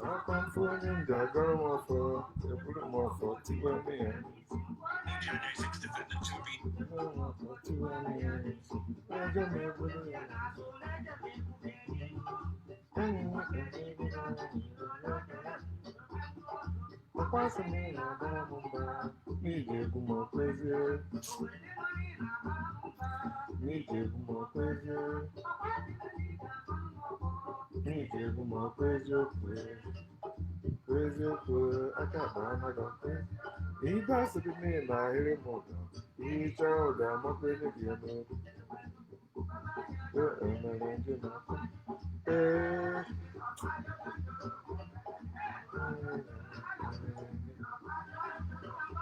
Akamfuni ndagara mafo, ebulu mafo tiwani. Mafo tiwani. Ejo mebulu. Akwasi mi na bara mumba, nije gumo kwezi, nije gumo kwezi, nije gumo kwezi okwe, kwezi okwe, akaba anagote. Iba sidi mi na iri moga, icha oga makwezi giyano. Emerenje na eh.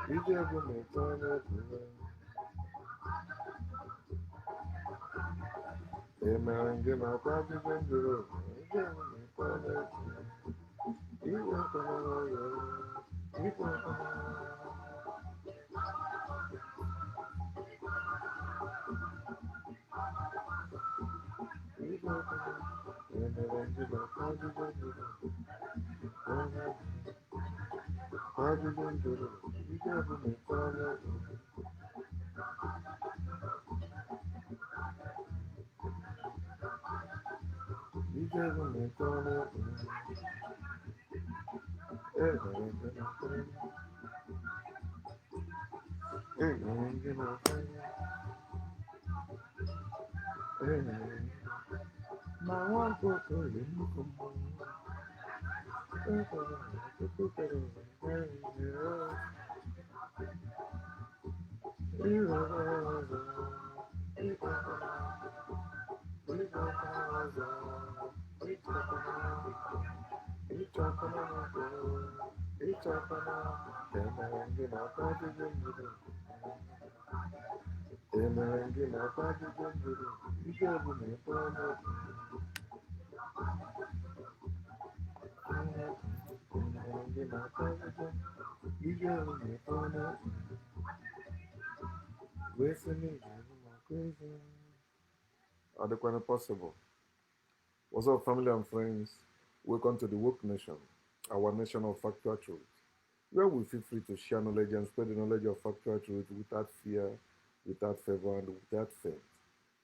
Ije gumo kwezi okwe. Emerenje na kwezi giyano. Ije gumo kwezi okwe. Iwa kana ya, iwa kana. My one book Adequate possible. What's up, family and friends? Welcome to the Woke Nation, our nation of factual truth, where we feel free to share knowledge and spread the knowledge of factual truth without fear, without favor, and without faith.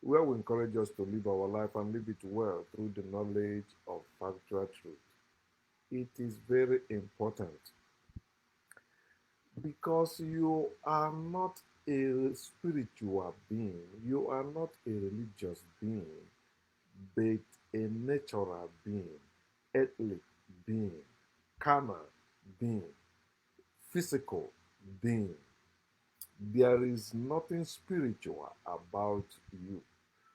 Where we encourage us to live our life and live it well through the knowledge of factual truth. It is very important because you are not a spiritual being, you are not a religious being, but a natural being, earthly being, carnal being, physical being. There is nothing spiritual about you.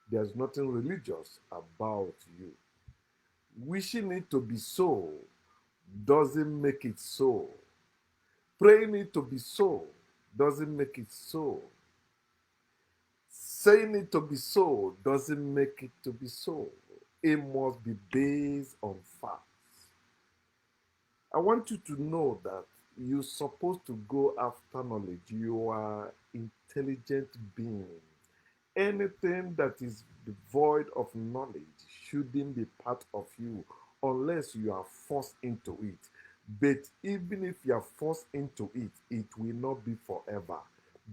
There's nothing religious about you. Wishing it to be so doesn't make it so. Praying it to be so doesn't make it so. Saying it to be so doesn't make it to be so. It must be based on facts. I want you to know that you're supposed to go after knowledge. You are intelligent being. Anything that is devoid of knowledge shouldn't be part of you unless you are forced into it. But even if you are forced into it, it will not be forever.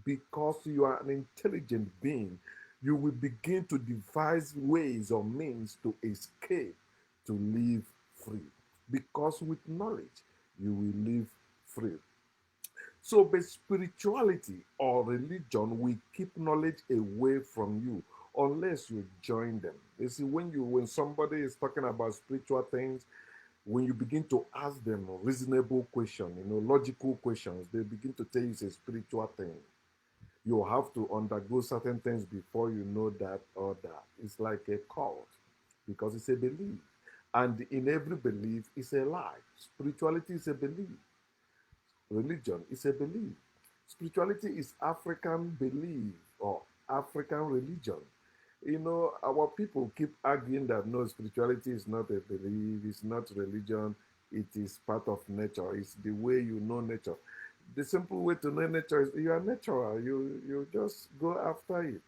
Because you are an intelligent being, you will begin to devise ways or means to escape, to live free. Because with knowledge, you will live free. So, but spirituality or religion will keep knowledge away from you unless you join them. You see, when somebody is talking about spiritual things, when you begin to ask them reasonable questions, logical questions, they begin to tell you it's a spiritual thing. You have to undergo certain things before you know that or that. It's like a cult because it's a belief. And in every belief is a lie. Spirituality is a belief. Religion is a belief. Spirituality is African belief or African religion. Our people keep arguing that no, spirituality is not a belief, it's not religion, it is part of nature, it's the way you know nature. The simple way to know nature is you are natural, you just go after it.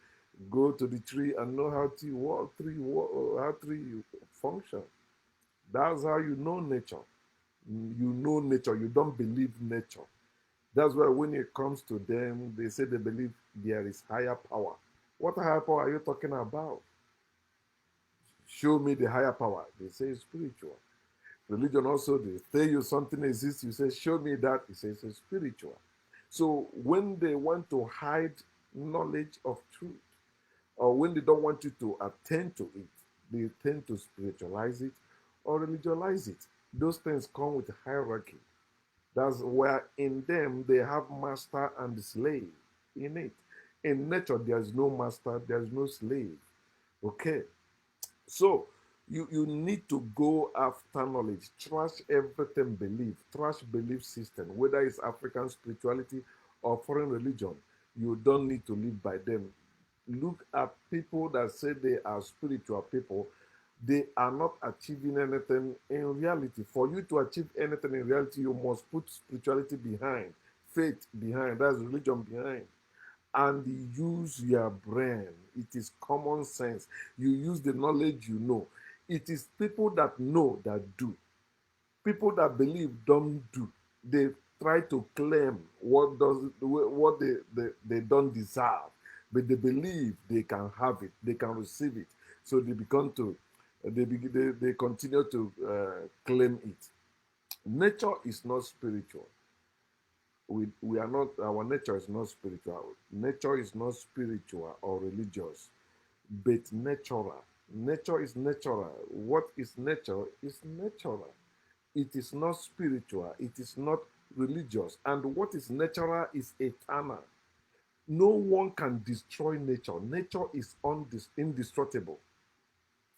Go to the tree and know how to walk, how tree function. That's how you know nature. You know nature, you don't believe nature. That's why when it comes to them, they say they believe there is higher power. What higher power are you talking about? Show me the higher power. They say spiritual. Religion also, they tell you something exists, you say, show me that. He says it's spiritual. So when they want to hide knowledge of truth, or when they don't want you to attend to it, they tend to spiritualize it or religionize it. Those things come with hierarchy. That's where in them they have master and slave in it. In nature, there's no master, there's no slave. Okay. So you need to go after knowledge. Trash everything belief, trash belief system, whether it's African spirituality or foreign religion. You don't need to live by them. Look at people that say they are spiritual people. They are not achieving anything in reality. For you to achieve anything in reality, you must put spirituality behind, faith behind, that's religion behind, and use your brain. It is common sense. You use the knowledge you know. It is people that know that do. People that believe don't do. They try to claim what they don't deserve, but they believe they can have it, they can receive it. So they continue to claim it. Nature is not spiritual. We are not, our nature is not spiritual. Nature is not spiritual or religious, but natural. Nature is natural. What is nature is natural. It is not spiritual, it is not religious. And what is natural is eternal. No one can destroy nature. Nature is indestructible.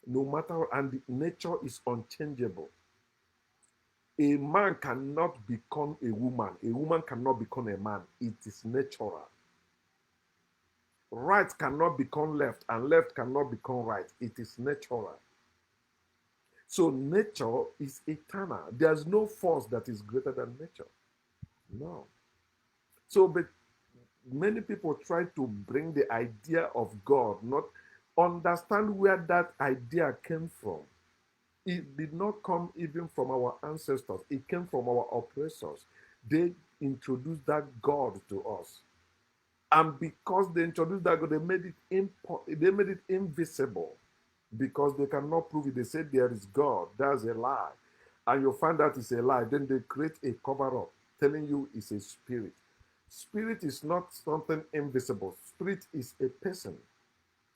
No matter, and nature is unchangeable. A man cannot become a woman. A woman cannot become a man. It is natural. Right cannot become left, and left cannot become right. It is natural. So nature is eternal. There's no force that is greater than nature. No. So, but many people try to bring the idea of God, not understand where that idea came from. It did not come even from our ancestors, it came from our oppressors. They introduced that God to us. And because they introduced that God, they made it invisible because they cannot prove it. They said there is God. That's a lie. And you find out it's a lie. Then they create a cover up telling you it's a spirit. Spirit is not something invisible. Spirit is a person.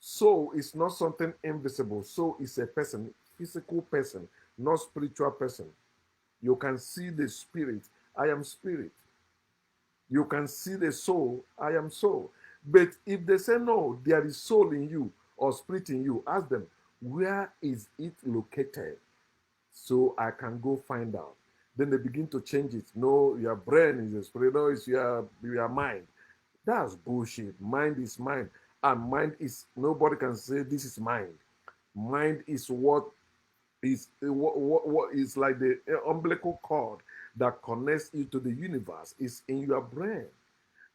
Soul is not something invisible. Soul is a person, physical person, not spiritual person. You can see the spirit. I am spirit. You can see the soul. I am soul. But if they say no, there is soul in you or spirit in you, ask them, where is it located? So I can go find out. Then they begin to change it. No, your brain is a spirit. No, it's your mind. That's bullshit. Mind is mind. And mind is, nobody can say this is mind. Mind is what is like the umbilical cord that connects you to the universe. Is in your brain.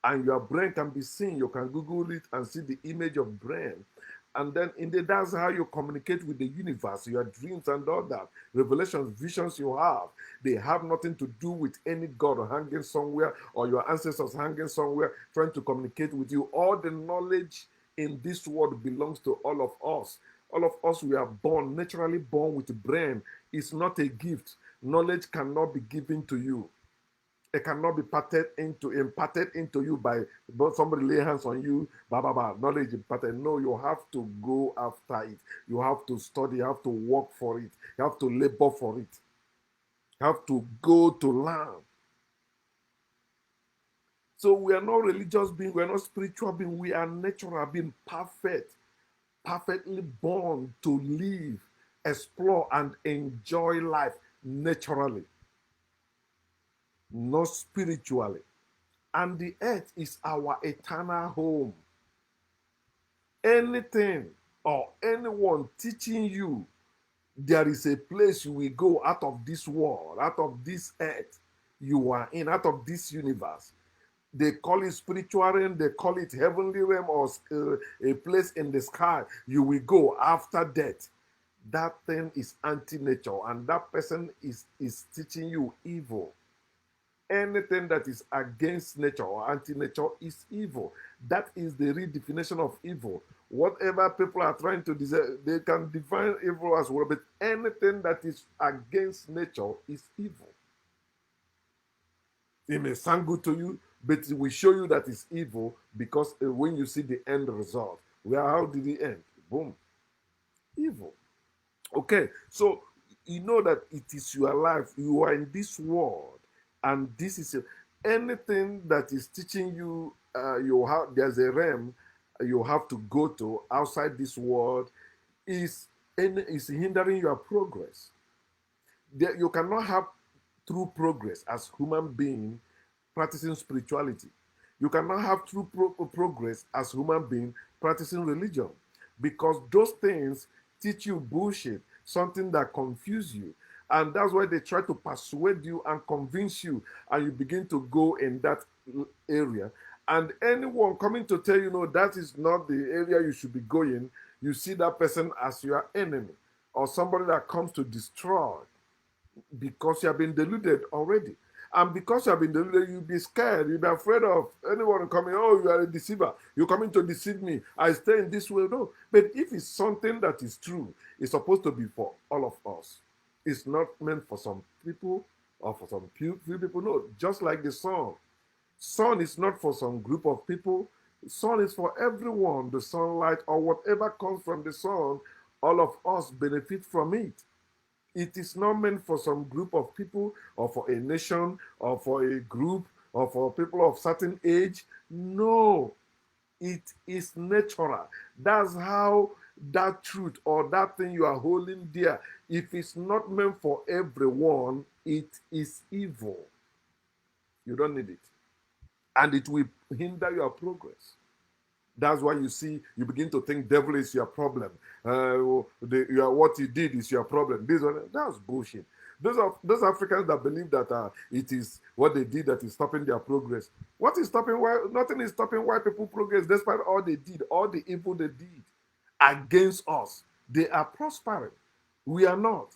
And your brain can be seen. You can Google it and see the image of brain. And then that's how you communicate with the universe, your dreams and all that. Revelations, visions you have, they have nothing to do with any God hanging somewhere or your ancestors hanging somewhere trying to communicate with you. All the knowledge in this world belongs to all of us. All of us, we are born, naturally born with a brain. It's not a gift. Knowledge cannot be given to you. It cannot be imparted into you by somebody lay hands on you, blah, blah, blah, knowledge imparted. No, you have to go after it. You have to study, you have to work for it, you have to labor for it. You have to go to learn. So we are not religious beings, we are not spiritual beings, we are natural beings, perfectly born to live, explore, and enjoy life naturally, not spiritually. and the earth is our eternal home. Anything or anyone teaching you there is a place you will go out of this world, out of this earth you are in, out of this universe. They call it spiritual realm, they call it heavenly realm, or a place in the sky you will go after death. That thing is anti-nature, and that person is teaching you evil. Anything that is against nature or anti-nature is evil. That is the redefinition of evil. Whatever people are trying to design, they can define evil as well, but anything that is against nature is evil. It may sound good to you, but it will show you that it's evil because when you see the end result, well, how did it end? Boom, evil. Okay, so you know that it is your life. You are in this world, and this is anything that is teaching you. You have there's a realm you have to go to outside this world is hindering your progress. You cannot have true progress as human being practicing spirituality. You cannot have true progress as human being practicing religion because those things teach you bullshit, something that confuses you. And that's why they try to persuade you and convince you, and you begin to go in that area. And anyone coming to tell you, no, that is not the area you should be going, you see that person as your enemy or somebody that comes to destroy because you have been deluded already. And because you have been deluded, you'll be scared. You'll be afraid of anyone coming, oh, you are a deceiver. You're coming to deceive me. I stay in this way. No. But if it's something that is true, it's supposed to be for all of us. It's not meant for some people or for some few people. No, just like the sun. Sun is not for some group of people. Sun is for everyone. The sunlight or whatever comes from the sun, all of us benefit from it. It is not meant for some group of people or for a nation or for a group or for people of certain age. No, it is natural. That's how that truth or that thing you are holding dear, if it's not meant for everyone, it is evil. You don't need it. And it will hinder your progress. That's why you see, you begin to think devil is your problem. What he did is your problem. That's bullshit. Those Africans that believe that it is what they did that is stopping their progress. What is stopping? Why nothing is stopping white people progress despite all they did, all the evil they did against us. They are prospering. We are not.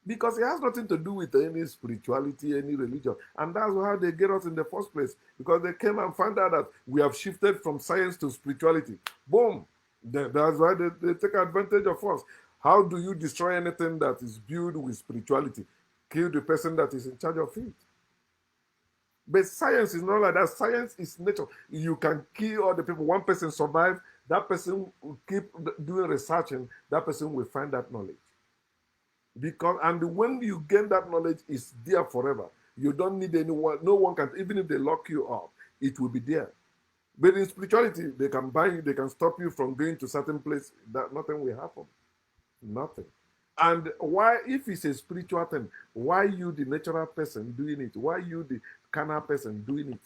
Because it has nothing to do with any spirituality, any religion. And that's how they get us in the first place. Because they came and found out that we have shifted from science to spirituality. Boom. That's why they take advantage of us. How do you destroy anything that is built with spirituality? Kill the person that is in charge of it. But science is not like that. Science is nature. You can kill all the people. One person survives. That person will keep doing research and that person will find that knowledge. Because and when you gain that knowledge, it's there forever. You don't need anyone. No one can, even if they lock you up, it will be there. But in spirituality, they can bind you, they can stop you from going to certain place. That nothing will happen. Nothing. And why, if it's a spiritual thing, why you, the natural person, doing it? Why you, the carnal person, doing it?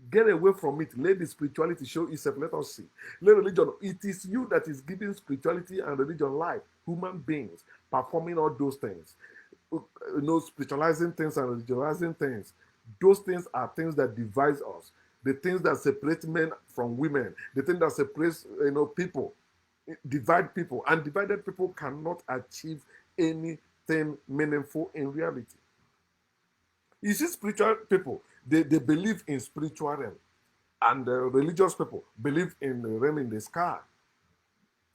Get away from it. Let the spirituality show itself. Let us see. Let religion. It is you that is giving spirituality and religion life. Human beings performing all those things. Spiritualizing things and religionizing things. Those things are things that divide us. The things that separate men from women. The thing that separates people. Divide people. And divided people cannot achieve anything meaningful in reality. You see, spiritual people, they believe in spiritual realm. And religious people believe in the realm in the sky.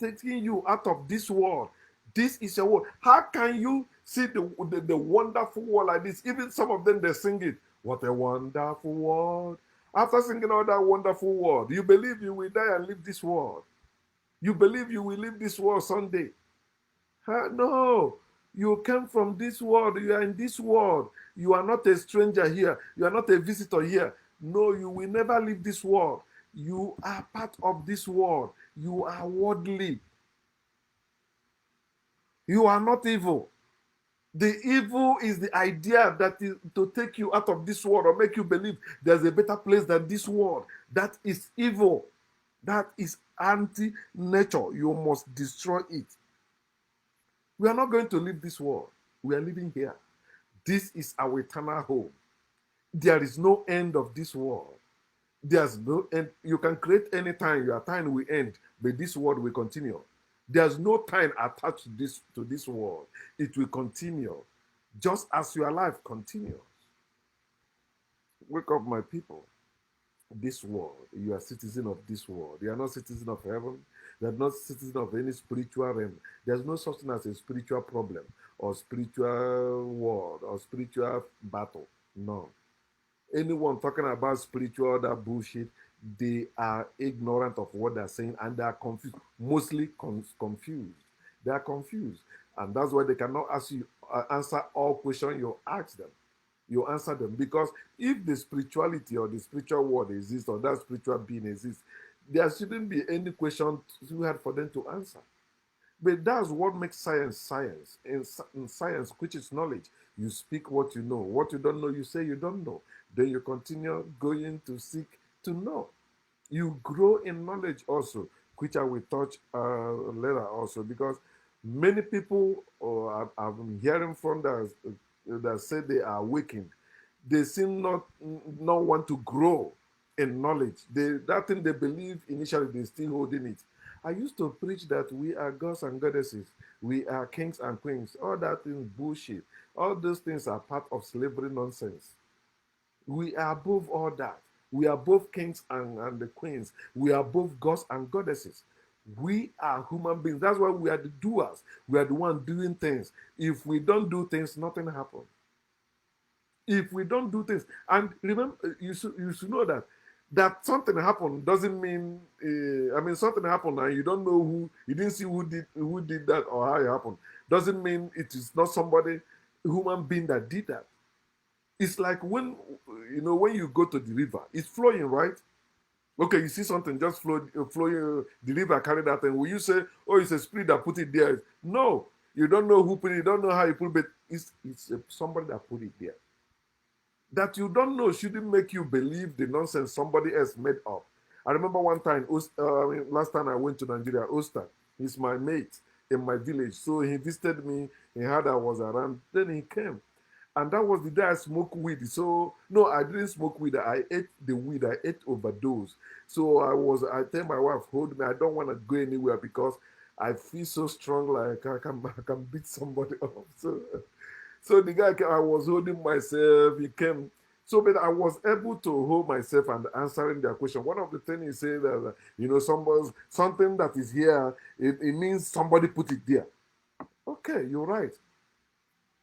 Taking you out of this world. This is your world. How can you see the wonderful world like this? Even some of them, they sing it. What a wonderful world. After singing all that wonderful world, you believe you will die and leave this world. You believe you will leave this world someday. No. You came from this world. You are in this world. You are not a stranger here. You are not a visitor here. No, you will never leave this world. You are part of this world. You are worldly. You are not evil. The evil is the idea that is to take you out of this world or make you believe there's a better place than this world. That is evil. That is anti-nature. You must destroy it. We are not going to leave this world. We are living here. This is our eternal home. There is no end of this world. There's no end. You can create any time. Your time will end, but this world will continue. There's no time attached to this world. It will continue, just as your life continues. Wake up, my people. This world, you are citizen of this world. You are not citizen of heaven. You are not citizen of any spiritual realm. There's no such thing as a spiritual problem or spiritual world or spiritual battle. No. Anyone talking about spiritual that bullshit, they are ignorant of what they're saying and they are confused, mostly confused. They are confused, and that's why they cannot answer all questions you ask them. You answer them because if the spirituality or the spiritual world exists or that spiritual being exists, there shouldn't be any question too hard for them to answer. But that's what makes science science. In science, which is knowledge, you speak what you know. What you don't know, you say you don't know. Then you continue going to seek to know. You grow in knowledge also, which I will touch later also, because many people I'm hearing from that say they are awakened. They seem not want to grow in knowledge. That thing they believe initially, they still holding it. I used to preach that we are gods and goddesses, we are kings and queens. All that is bullshit. All those things are part of slavery nonsense. We are above all that. We are both kings and the queens. We are both gods and goddesses. We are human beings. That's why we are the doers. We are the one doing things. If we don't do things, nothing happens. If we don't do things, and remember, you should know that something happened doesn't mean. I mean, something happened and you don't know you didn't see who did that or how it happened. Doesn't mean it is not somebody, human being that did that. It's like when you go to the river, it's flowing, right? Okay, you see something just flowing, the river carry that, and will you say, "Oh, it's a spirit that put it there"? No, you don't know who put it, you don't know how you put it, but it's somebody that put it there. That you don't know shouldn't make you believe the nonsense somebody else made up. I remember one time, last time I went to Nigeria, Oster, he's my mate in my village. So he visited me, he heard I was around, then he came. And that was the day I smoked weed. So, no, I didn't smoke weed. I ate the weed. I ate overdose. So I tell my wife, hold me, I don't want to go anywhere because I feel so strong like I can beat somebody up. So the guy came, I was holding myself, he came. So but I was able to hold myself and answering their question. One of the things he said that something that is here, it means somebody put it there. Okay, you're right.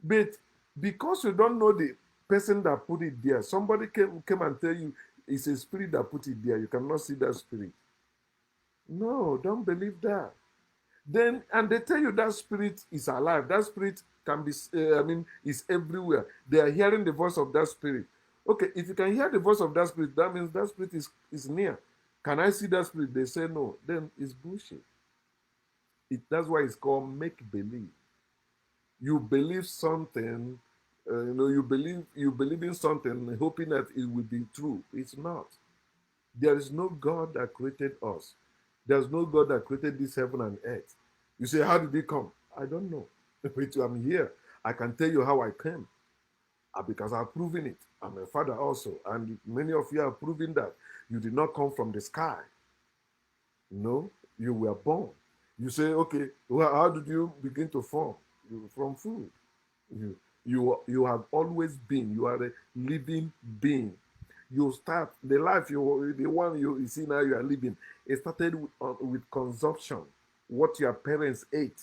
But because you don't know the person that put it there, somebody came and tell you it's a spirit that put it there. You cannot see that spirit. No, don't believe that. Then and they tell you that spirit is alive. That spirit can be is everywhere. They are hearing the voice of that spirit. Okay, if you can hear the voice of that spirit, that means that spirit is near. Can I see that spirit? They say no. Then it's bullshit. That's why it's called make believe. You believe something, you believe in something hoping that it will be true. It's not. There is no God that created us. There's no God that created this heaven and earth. You say, how did he come? I don't know. But I'm here. I can tell you how I came. Because I've proven it. I'm a father also. And many of you are proving that you did not come from the sky. No, you were born. You say, okay, well, how did you begin to form? From food. You have always been. You are a living being. You start the life the one you see now you are living. It started with consumption. What your parents ate.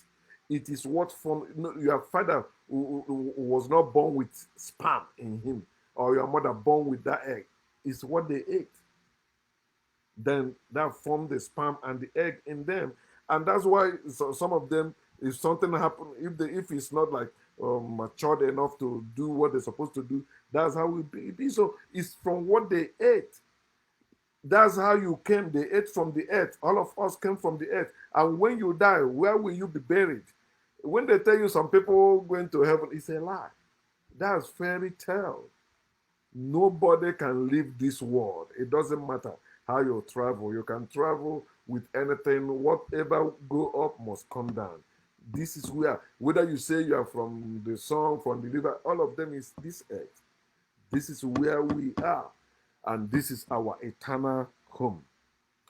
It is what from your father who was not born with sperm in him, or your mother born with that egg. Is what they ate. Then that formed the sperm and the egg in them, and that's why some of them, if something happen, if it's not like matured enough to do what they're supposed to do, that's how it be. So it's from what they ate. That's how you came. They ate from the earth. All of us came from the earth. And when you die, where will you be buried? When they tell you some people going to heaven, it's a lie. That's fairy tale. Nobody can leave this world. It doesn't matter how you travel. You can travel with anything. Whatever go up must come down. This is whether you say you are from the sun, from the river, all of them is this earth. This is where we are. And this is our eternal home.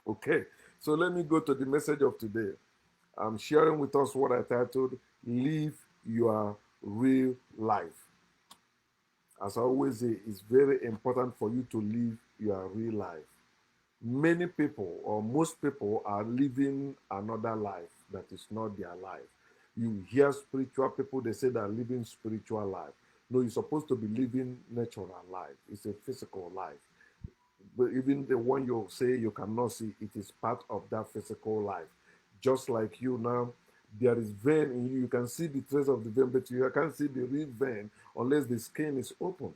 Okay, so let me go to the message of today. I'm sharing with us what I titled Live Your Real Life. As I always say, it's very important for you to live your real life. Many people, or most people, are living another life that is not their life. You hear spiritual people, they say they're living spiritual life. No, you're supposed to be living natural life. It's a physical life. But even the one you say you cannot see, it is part of that physical life. Just like you now, there is vein in you. You can see the trace of the vein, but you can't see the real vein unless the skin is open.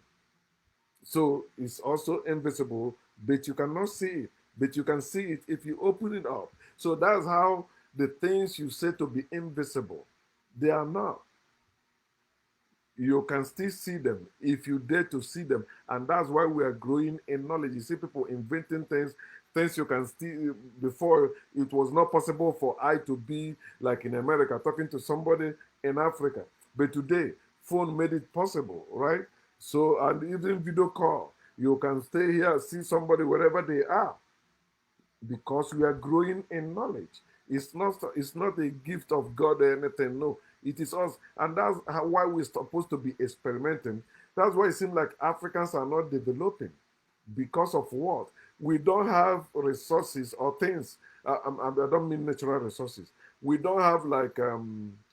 So it's also invisible, but you cannot see it. But you can see it if you open it up. So that's how the things you say to be invisible, they are not. You can still see them if you dare to see them. And that's why we are growing in knowledge. You see people inventing things you can still, before it was not possible for I to be like in America, talking to somebody in Africa. But today, phone made it possible, right? So, and even video call, you can stay here, see somebody wherever they are, because we are growing in knowledge. It's not a gift of God or anything. No, it is us, and that's why we're supposed to be experimenting. That's why it seems like Africans are not developing, because of what? We don't have resources or things. I don't mean natural resources. We don't have like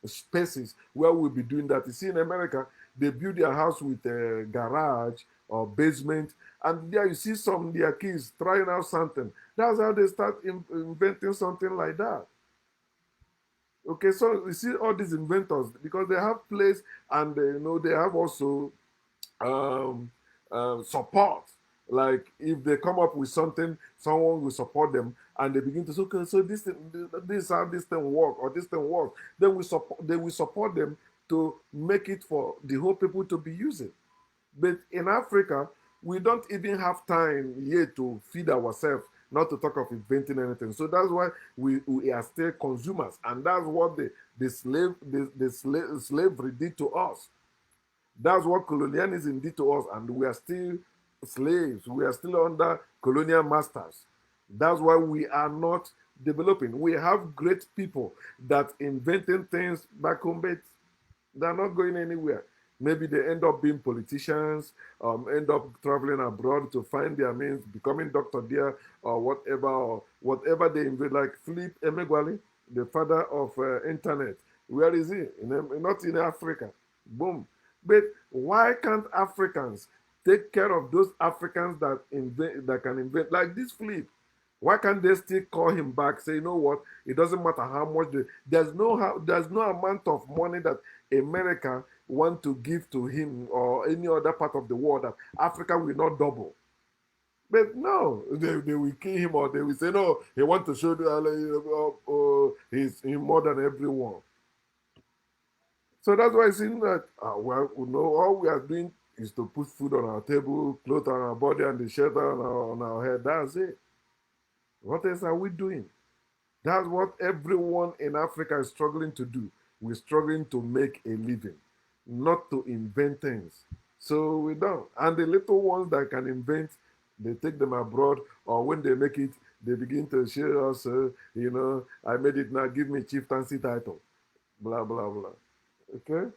spaces where we'll be doing that. You see, in America, they build their house with a garage or basement, and there you see some their kids trying out something. That's how they start inventing something like that. Okay, so you see all these inventors because they have place, and they have also um, support. Like if they come up with something, someone will support them, and they begin to say, okay, so this how this thing work or this thing works. Then they will support them to make it for the whole people to be using. But in Africa, we don't even have time yet to feed ourselves, not to talk of inventing anything. So that's why we are still consumers, and that's what the slavery did to us. That's what colonialism did to us, and we are still slaves. We are still under colonial masters. That's why we are not developing. We have great people that inventing things back home, but they're not going anywhere. Maybe they end up being politicians, end up traveling abroad to find their means, becoming doctor there, or whatever they invent. Like Philip Emeagwali, the father of internet. Where is he? Not in Africa. Boom. But why can't Africans take care of those Africans that can invent like this Philip? Why can't they still call him back? Say, you know what? It doesn't matter how much there's no amount of money that America want to give to him or any other part of the world that Africa will not double. But no, they will kill him, or they will say no. He want to show he's more than everyone. So that's why it seems that well, all we are doing is to put food on our table, clothes on our body, and the shelter on our head. That's it. What else are we doing? That's what everyone in Africa is struggling to do. We're struggling to make a living, not to invent things. So we don't. And the little ones that can invent, they take them abroad, or when they make it, they begin to share us, I made it now, give me chieftaincy title. Blah, blah, blah. Okay?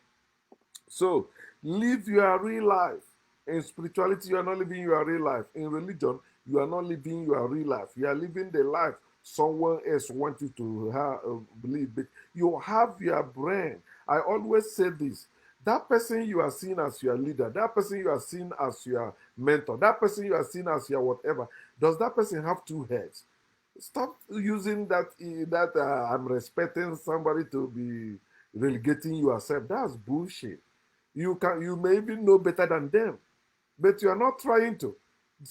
So live your real life. In spirituality, you are not living your real life. In religion, you are not living your real life. You are living the life someone else wants you to believe. But you have your brain. I always say this. That person you are seeing as your leader, that person you are seeing as your mentor, that person you are seeing as your whatever, does that person have two heads? Stop using that I'm respecting somebody to be relegating yourself. That's bullshit. You may even know better than them, but you are not trying to,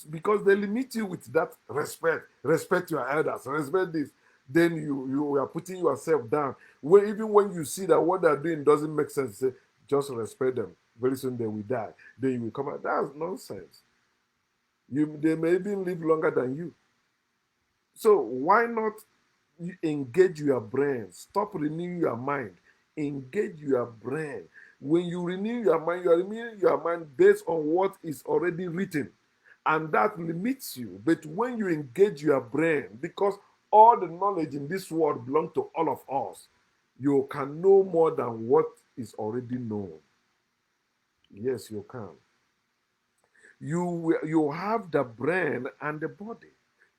because they limit you with that respect. Respect your elders. Respect this. then you are putting yourself down. Even when you see that what they're doing doesn't make sense, say, just respect them. Very soon they will die. Then you will come out. That's nonsense. They may even live longer than you. So why not engage your brain? Stop renewing your mind. Engage your brain. When you renew your mind, you are renewing your mind based on what is already written. And that limits you. But when you engage your brain, because all the knowledge in this world belongs to all of us, you can know more than what is already known. Yes, you can. You have the brain and the body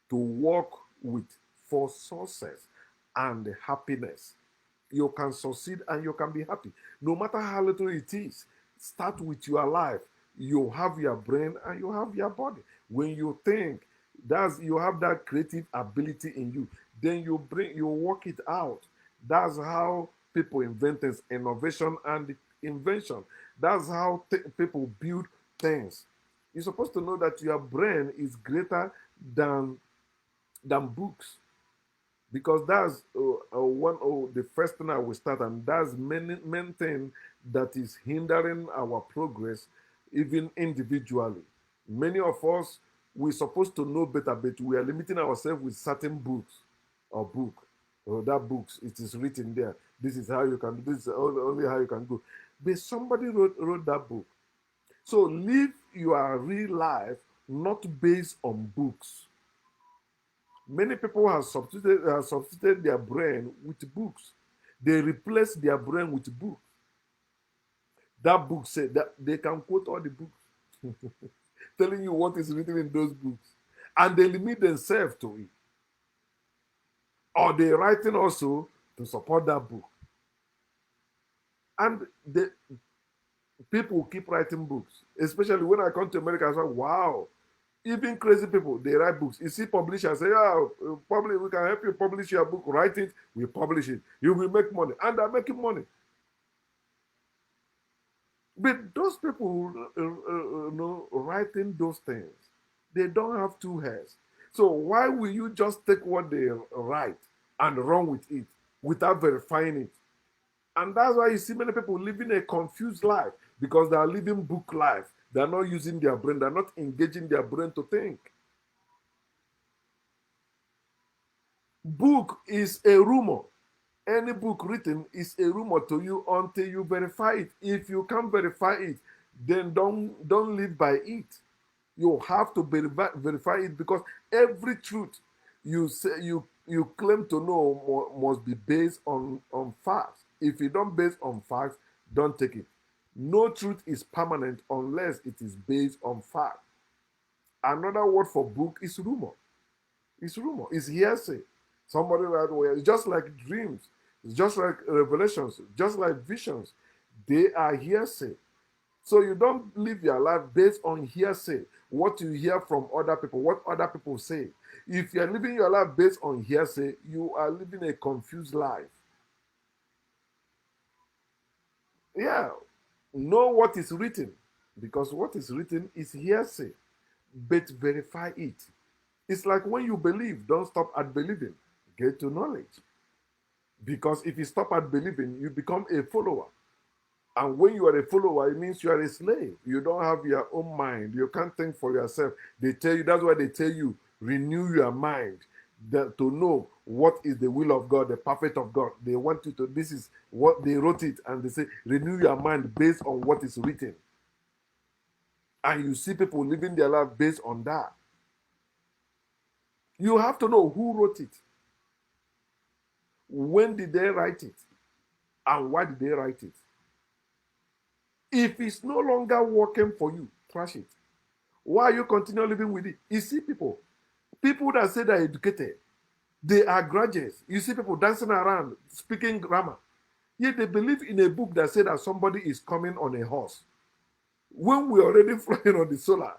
to work with for success and happiness. You can succeed and you can be happy. No matter how little it is, start with your life. You have your brain and you have your body. When you think, you have that creative ability in you, then you work it out. That's how people invent things, innovation and invention. That's how people build things. You're supposed to know that your brain is greater than books, because that's one of the first thing I will start, and that's main thing that is hindering our progress, even individually. Many of us, we're supposed to know better, but we are limiting ourselves with certain books or book or that books. It is written there. This is how you can do. This is only how you can go. But somebody wrote that book. So live your real life not based on books. Many people have substituted their brain with books. They replace their brain with books. That book said that they can quote all the books, telling you what is written in those books, and they limit themselves to it. Or they writing also to support that book. And the people keep writing books, especially when I come to America. I say, wow, even crazy people, they write books. You see publishers say, yeah, we can help you publish your book. Write it, we publish it. You will make money. And they're making money. But those people writing those things, they don't have two heads. So why will you just take what they write and run with it without verifying it? And that's why you see many people living a confused life, because they are living book life. They're not using their brain. They're not engaging their brain to think. Book is a rumor. Any book written is a rumor to you until you verify it. If you can't verify it, then don't live by it. You have to verify it, because every truth you say you claim to know must be based on facts. If you don't base on facts, don't take it. No truth is permanent unless it is based on fact. Another word for book is rumor. It's rumor. It's hearsay. Somebody right away. It's just like dreams. It's just like revelations. Just like visions. They are hearsay. So you don't live your life based on hearsay, what you hear from other people, what other people say. If you're living your life based on hearsay, you are living a confused life. Yeah, know what is written, because what is written is hearsay, but verify it. It's like when you believe, don't stop at believing, get to knowledge. Because if you stop at believing, you become a follower. And when you are a follower, it means you are a slave. You don't have your own mind. You can't think for yourself. They tell you, that's why they tell you, renew your mind to know what is the will of God, the perfect of God. They want you to, this is what they wrote it, and they say, renew your mind based on what is written. And you see people living their life based on that. You have to know who wrote it. When did they write it? And why did they write it? If it's no longer working for you, trash it. Why are you continue living with it? You see people that say they're educated, they are graduates. You see people dancing around, speaking grammar. Yet they believe in a book that said that somebody is coming on a horse. When we're already flying on the solar,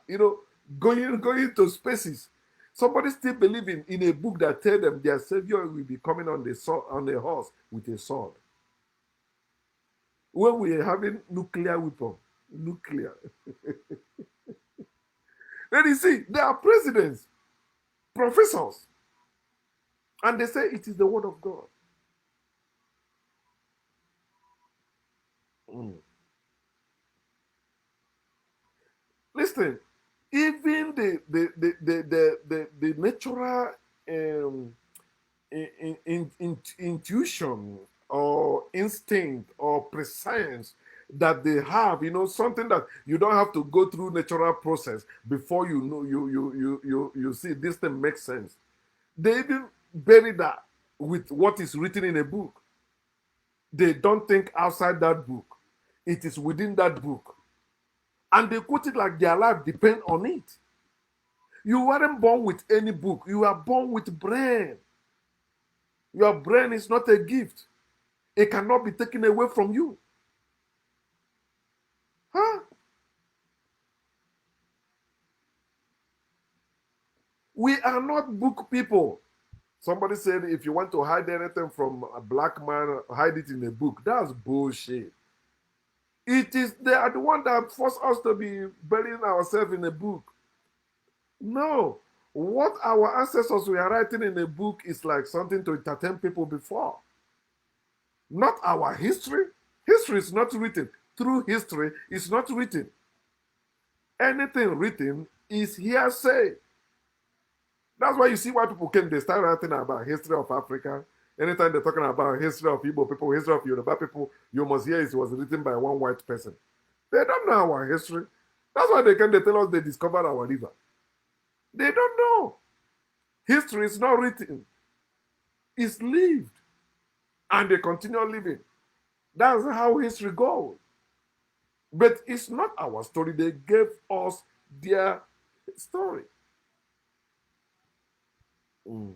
going to spaces, somebody still believing in a book that tell them their savior will be coming on the horse with a sword. When we are having nuclear weapon, nuclear. Then you see, there are presidents, professors, And they say it is the word of God. Mm. Listen, even the natural um, intuition or instinct or prescience that they have, something that you don't have to go through natural process before you know you see this thing makes sense. They even bury that with what is written in a book. They don't think outside that book. It is within that book. And they quote it like their life depends on it. You weren't born with any book. You are born with brain. Your brain is not a gift. It cannot be taken away from you. Huh? We are not book people. Somebody said if you want to hide anything from a black man, hide it in a book. That's bullshit. It is they are the one that force us to be burying ourselves in a book. No. What our ancestors were writing in a book is like something to entertain people before. Not our history. History is not written. Through history is not written. Anything written is hearsay. That's why you see why people came, they start writing about history of Africa. Anytime they're talking about history of Igbo people, history of Yoruba people, you must hear it was written by one white person. They don't know our history. That's why they tell us they discovered our river. They don't know. History is not written. It's lived. And they continue living. That's how history goes. But it's not our story. They gave us their story. Mm.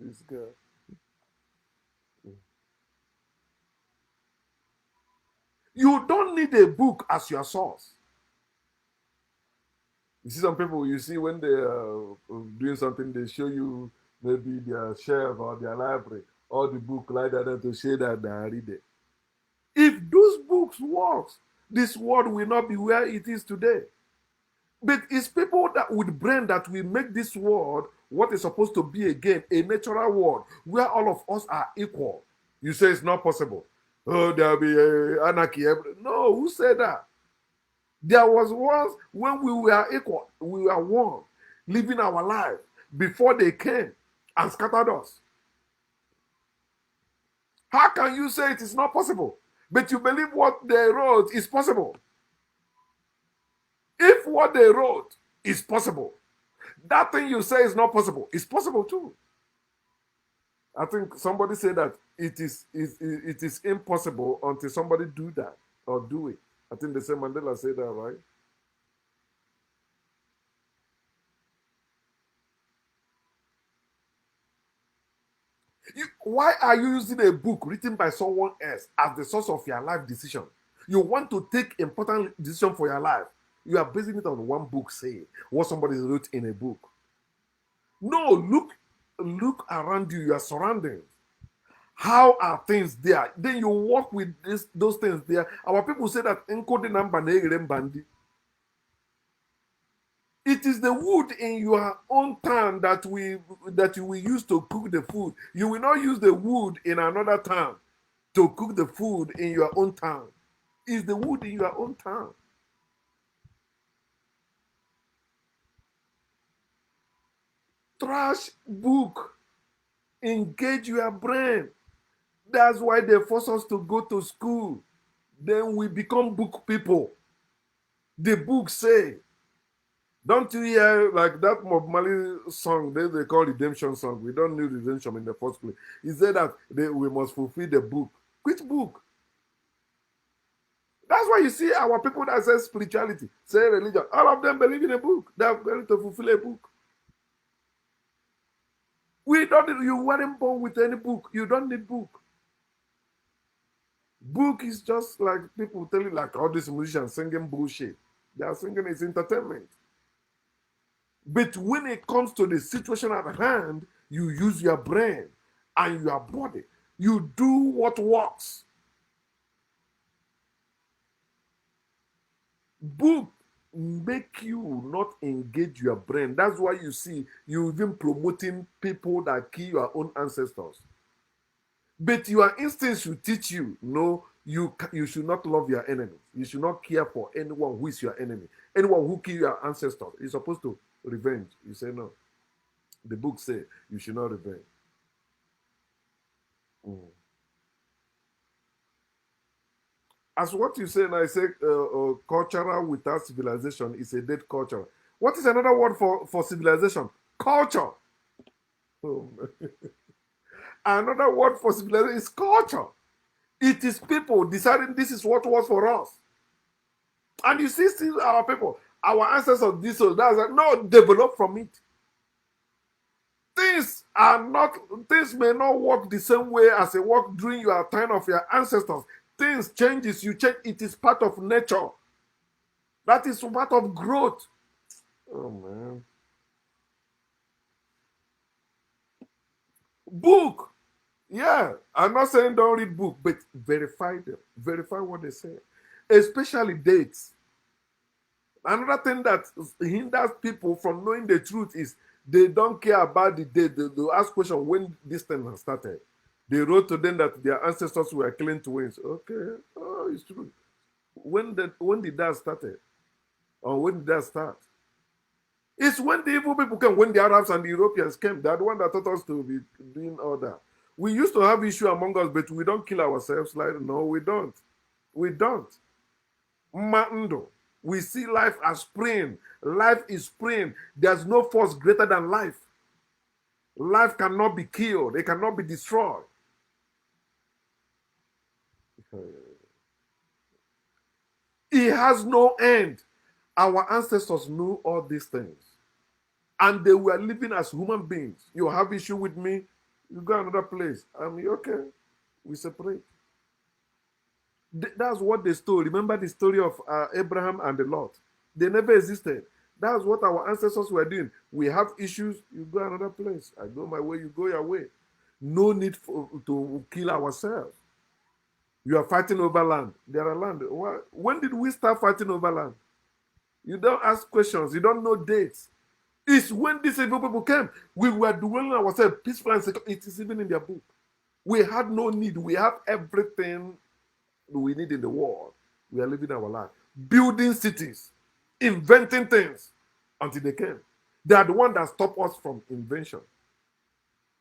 This girl. You don't need a book as your source. You see some people, you see when they are doing something, they show you maybe their shelf or their library or the book like that to show that they are reading. If those books work, this world will not be where it is today. But it's people that with brain that will make this world what is supposed to be again, a natural world where all of us are equal. You say it's not possible. Oh, there'll be anarchy. No, who said that? There was once when we were equal, we were one, living our life before they came and scattered us. How can you say it is not possible? But you believe what they wrote is possible. If what they wrote is possible, that thing you say is not possible is possible too. I think somebody said that it is impossible until somebody do that or do it. I think they say Mandela said that, right? Why are you using a book written by someone else as the source of your life decision? You want to take important decision for your life. You are basing it on one book saying what somebody wrote in a book. No, look around you, your surroundings. How are things there? Then you work with those things there. Our people say that it is the wood in your own town that you will use to cook the food. You will not use the wood in another town to cook the food in your own town. It's the wood in your own town. Trash book. Engage your brain. That's why they force us to go to school. Then we become book people. The book say, don't you hear like that Bob Marley song they call redemption song? We don't need redemption in the first place. He said that we must fulfill the book. Which book? That's why you see our people that say spirituality, say religion, all of them believe in a book. They are going to fulfill a book. You weren't born with any book. You don't need book. Book is just like people tell you like all these musicians singing bullshit. They are singing it's entertainment. But when it comes to the situation at hand, you use your brain and your body. You do what works. Book make you not engage your brain. That's why you see you even promoting people that kill your own ancestors. But your instincts should teach you, no, you should not love your enemies. You should not care for anyone who is your enemy. Anyone who kill your ancestors, you're supposed to revenge. You say no. The book say you should not revenge. Mm. As what you say, now, I say cultural without civilization is a dead culture. What is another word for civilization? Culture. Oh, another word for civilization is culture. It is people deciding this is what was for us. And you see, still our people, our ancestors, this or that, no, develop from it. Things are not, things may not work the same way as they work during your time of your ancestors. Things changes, you change, it is part of nature. That is part of growth. Oh man. Book. Yeah. I'm not saying don't read book, but verify them. Verify what they say. Especially dates. Another thing that hinders people from knowing the truth is they don't care about the date. They ask questions when this thing has started. They wrote to them that their ancestors were killing twins. Okay, oh, it's true. When did that started? Or when did that start? It's when the evil people came, when the Arabs and the Europeans came. They're the one that taught us to be doing all that. We used to have issue among us, but we don't kill ourselves. Like no, we don't. We don't. Mando. We see life as spring. Life is spring. There's no force greater than life. Life cannot be killed. It cannot be destroyed. It has no end. Our ancestors knew all these things. And they were living as human beings. You have issue with me, you go another place. I mean, okay, we separate. That's what they stole. Remember the story of Abraham and the Lot? They never existed. That's what our ancestors were doing. We have issues, you go another place. I go my way, you go your way. No need to kill ourselves. You are fighting over land. There are land. When did we start fighting over land? You don't ask questions. You don't know dates. It's when these evil people came. We were dwelling ourselves peaceful and secure. It is even in their book. We had no need. We have everything we need in the world. We are living our life. Building cities, inventing things until they came. They are the one that stop us from invention.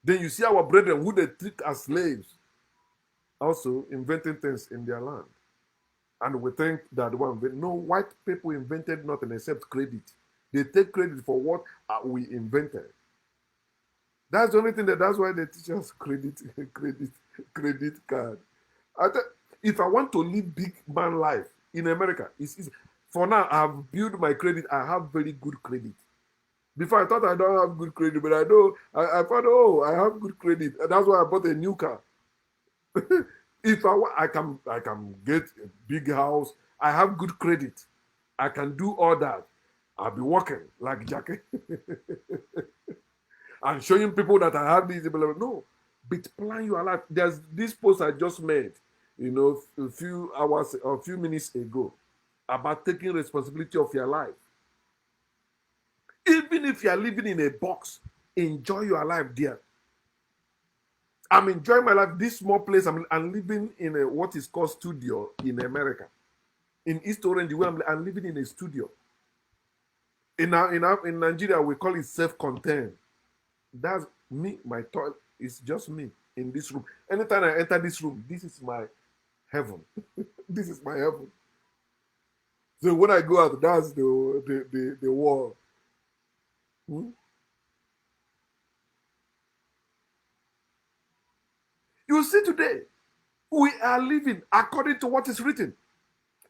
Then you see our brethren who they treat as slaves, also inventing things in their land. And we think that the one, no, white people invented nothing except credit. They take credit for what we invented. That's the only thing that's why they teach us credit, credit card. If I want to live big man life in America, it's easy. For now, I've built my credit. I have very good credit. Before I thought I don't have good credit, but I know I thought, oh, I have good credit. And that's why I bought a new car. If I can get a big house. I have good credit. I can do all that. I'll be working like Jackie and showing people that I have this. No, but plan your life. There's this post I just made, a few hours or a few minutes ago about taking responsibility of your life. Even if you are living in a box, enjoy your life there. I'm enjoying my life. This small place, I'm living in what is called studio in America. In East Orange, where I'm living in a studio. In Nigeria, we call it self-contained. That's me. My toilet is just me in this room. Anytime I enter this room, this is my heaven. This is my heaven. So when I go out, that's the wall. Hmm? You see today, we are living according to what is written.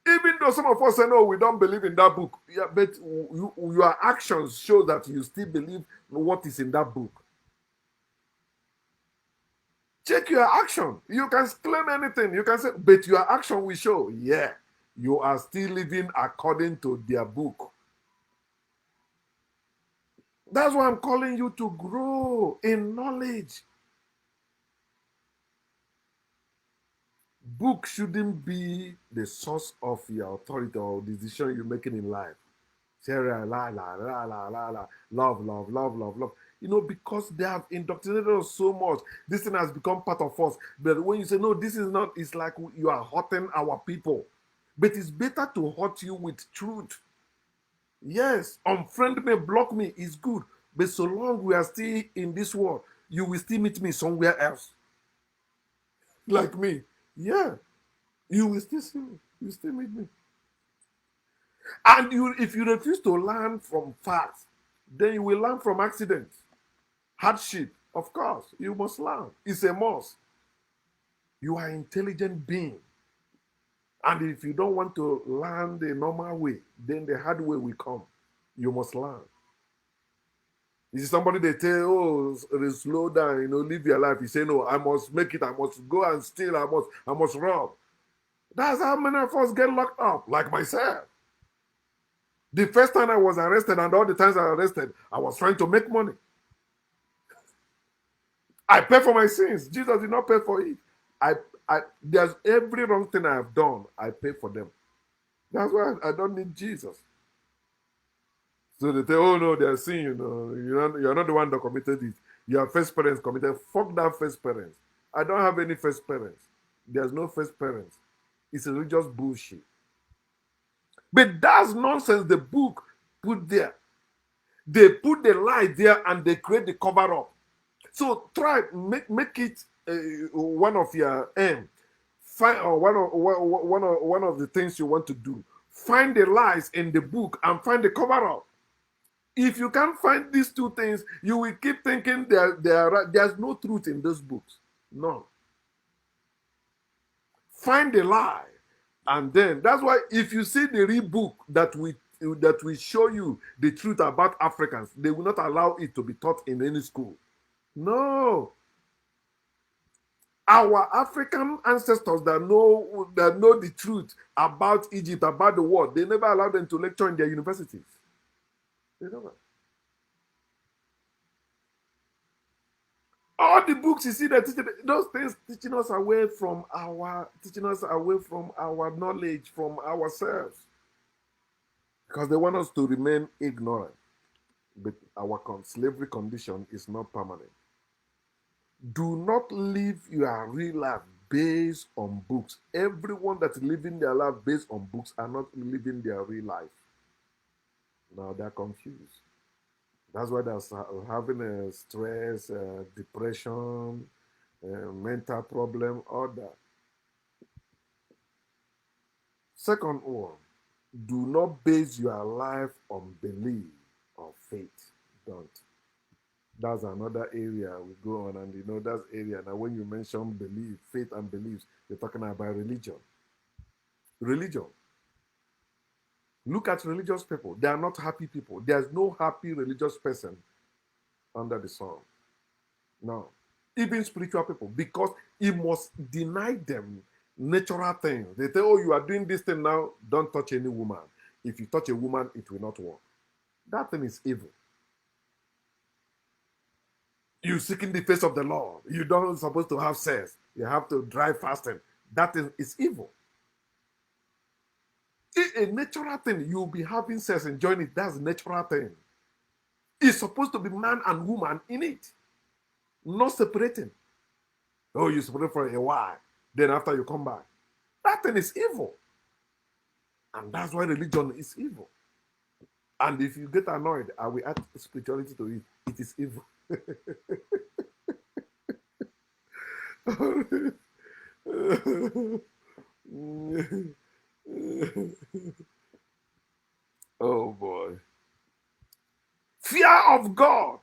Even though some of us say, no, we don't believe in that book. Yeah, but your actions show that you still believe what is in that book. Check your action. You can claim anything. You can say, but your action will show, yeah, you are still living according to their book. That's why I'm calling you to grow in knowledge. Book shouldn't be the source of your authority or decision you're making in life. Sarah, la, la, la, la, la, la, love, love, love, love, love. You know, because they have indoctrinated us so much, this thing has become part of us. But when you say, no, this is not, it's like you are hurting our people. But it's better to hurt you with truth. Yes, unfriend me, block me is good. But so long we are still in this world, you will still meet me somewhere else. Like me. Yeah. You will still see me. You will still meet me. And if you refuse to learn from facts, then you will learn from accidents, hardship. Of course, you must learn. It's a must. You are an intelligent being. And if you don't want to learn the normal way, then the hard way will come. You must learn. You see somebody they tell, oh, slow down, live your life. You say, no, I must make it. I must go and steal. I must rob. That's how many of us get locked up, like myself. The first time I was arrested and all the times I was arrested, I was trying to make money. I pay for my sins. Jesus did not pay for it. I, there's every wrong thing I have done, I pay for them. That's why I don't need Jesus. So they say, oh no, they are sin, you're not the one that committed it. Your first parents committed. Fuck that first parents. I don't have any first parents. There's no first parents. It's a religious bullshit. But that's nonsense the book put there. They put the lie there and they create the cover up. So try make it one of your aim. Find or one of the things you want to do. Find the lies in the book and find the cover up. If you can't find these two things, you will keep thinking there's no truth in those books. No. Find the lie, and then that's why if you see the real book that will show you the truth about Africans, they will not allow it to be taught in any school. No. Our African ancestors that know the truth about Egypt, about the world, they never allowed them to lecture in their universities. They never. All the books you see that teaching those things teaching us away from our knowledge, from ourselves. Because they want us to remain ignorant. But our slavery condition is not permanent. Do not live your real life based on books. Everyone that's living their life based on books are not living their real life. Now they're confused. That's why they're having a stress, depression, mental problem, all that. Second one, do not base your life on belief or faith. Don't. That's another area we go on, and that's area. Now, when you mention belief, faith, and beliefs, you're talking about religion. Religion. Look at religious people. They are not happy people. There's no happy religious person under the sun. No. Even spiritual people, because it must deny them natural things. They say, oh, you are doing this thing now, don't touch any woman. If you touch a woman, it will not work. That thing is evil. You seeking the face of the Lord. You don't supposed to have sex. You have to drive fasting. That is evil. It's a natural thing. You'll be having sex, enjoying it. That's a natural thing. It's supposed to be man and woman in it, not separating. Oh, you separate for a while. Then after you come back. That thing is evil. And that's why religion is evil. And if you get annoyed, I will add spirituality to it. It is evil. Oh boy. Fear of God.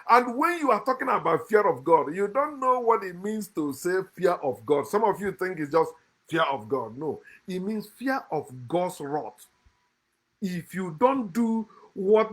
And when you are talking about fear of God, you don't know what it means to say fear of God. Some of you think it's just fear of God. No, it means fear of God's wrath. If you don't do what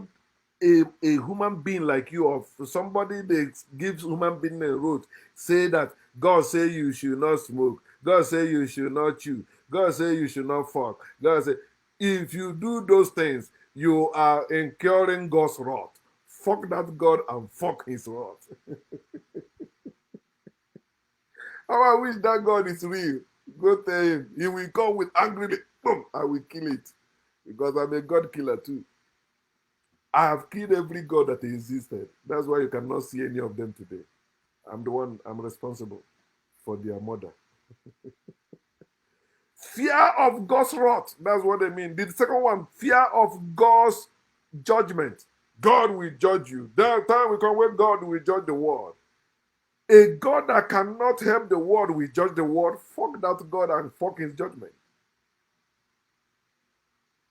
a human being like you, or somebody that gives human being a road, say that God say you should not smoke, God say you should not chew, God say you should not fuck, God say, if you do those things, you are incurring God's wrath. Fuck that God and fuck his wrath. How I wish that God is real. Go tell him. He will come with angry, boom, I will kill it. because I'm a God killer too. I have killed every God that existed. That's why you cannot see any of them today. I'm responsible for their murder. Fear of God's wrath. That's what they mean. The second one, fear of God's judgment. God will judge you. There time will come when God will judge the world. A God that cannot help the world will judge the world. Fuck that God and fuck his judgment.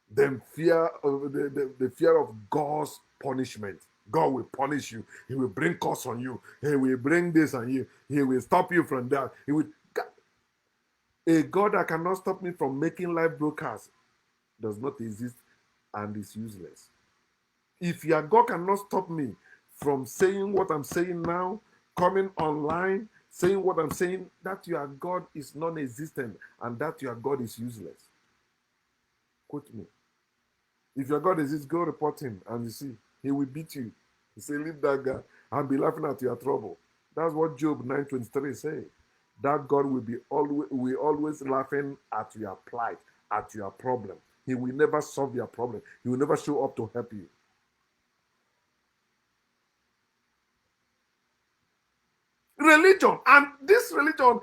Then fear of the fear of God's punishment. God will punish you. He will bring curse on you. He will bring this on you. He will stop you from that. He will. A God that cannot stop me from making live broadcasts does not exist and is useless. If your God cannot stop me from saying what I'm saying now, coming online, saying what I'm saying, that your God is non-existent and that your God is useless. Quote me. If your God exists, go report him and you see, he will beat you. He say, leave that guy and be laughing at your trouble. That's what Job 9:23 say. That God will always laughing at your plight, at your problem. He will never solve your problem. He will never show up to help you. Religion, and this religion,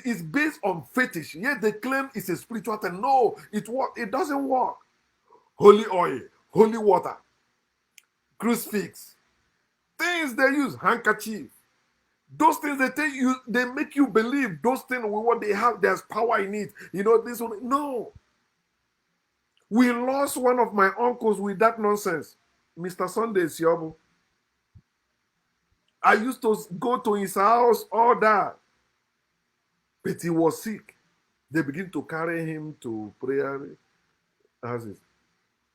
is based on fetish. Yet they claim it's a spiritual thing. No, it doesn't work. Holy oil, holy water, crucifix, things they use, handkerchief. Those things they tell you, they make you believe those things with what they have, there's power in it. You know, this one. No. We lost one of my uncles with that nonsense. Mr. Sunday Siobu. I used to go to his house, all that. But he was sick. They begin to carry him to prayer houses.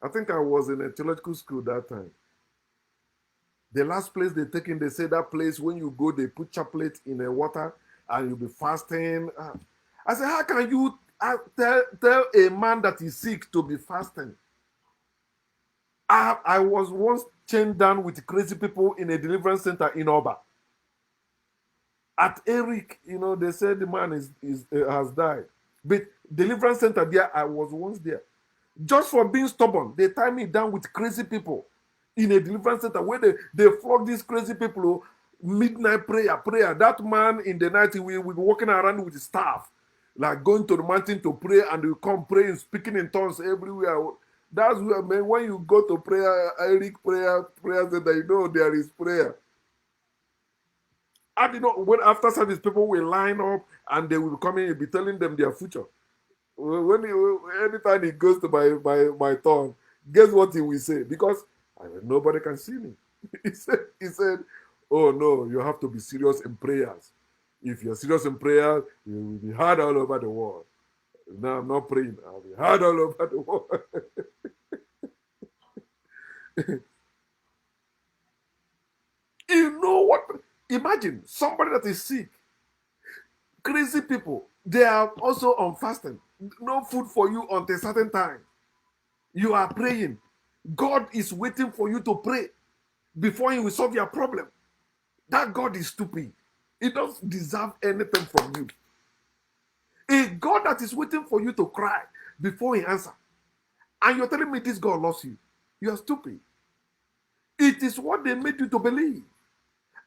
I think I was in a theological school that time. The last place they take him, they say that place, when you go, they put chaplet in the water and you'll be fasting. I said, how can you tell a man that is sick to be fasting? I was once chained down with crazy people in a deliverance center in Oba. At Eric, they said the man has died. But deliverance center there, I was once there. Just for being stubborn, they tie me down with crazy people in a deliverance center where they flog these crazy people. Midnight prayer. That man in the night, we be walking around with the staff, like going to the mountain to pray, and we come praying, speaking in tongues everywhere. That's where, man, when you go to prayer, Eric prayer center, there is prayer. And when after service, people will line up and they will come in and be telling them their future. Anytime he goes to my turn, guess what he will say? Because nobody can see me. He said, oh no, you have to be serious in prayers. If you're serious in prayer, you will be heard all over the world. Now I'm not praying. I'll be heard all over the world. You know what? Imagine somebody that is sick. Crazy people. They are also on fasting. No food for you until a certain time. You are praying. God is waiting for you to pray before he will solve your problem. That God is stupid. He doesn't deserve anything from you. A God that is waiting for you to cry before he answers. And you're telling me this God loves you. You are stupid. It is what they made you to believe.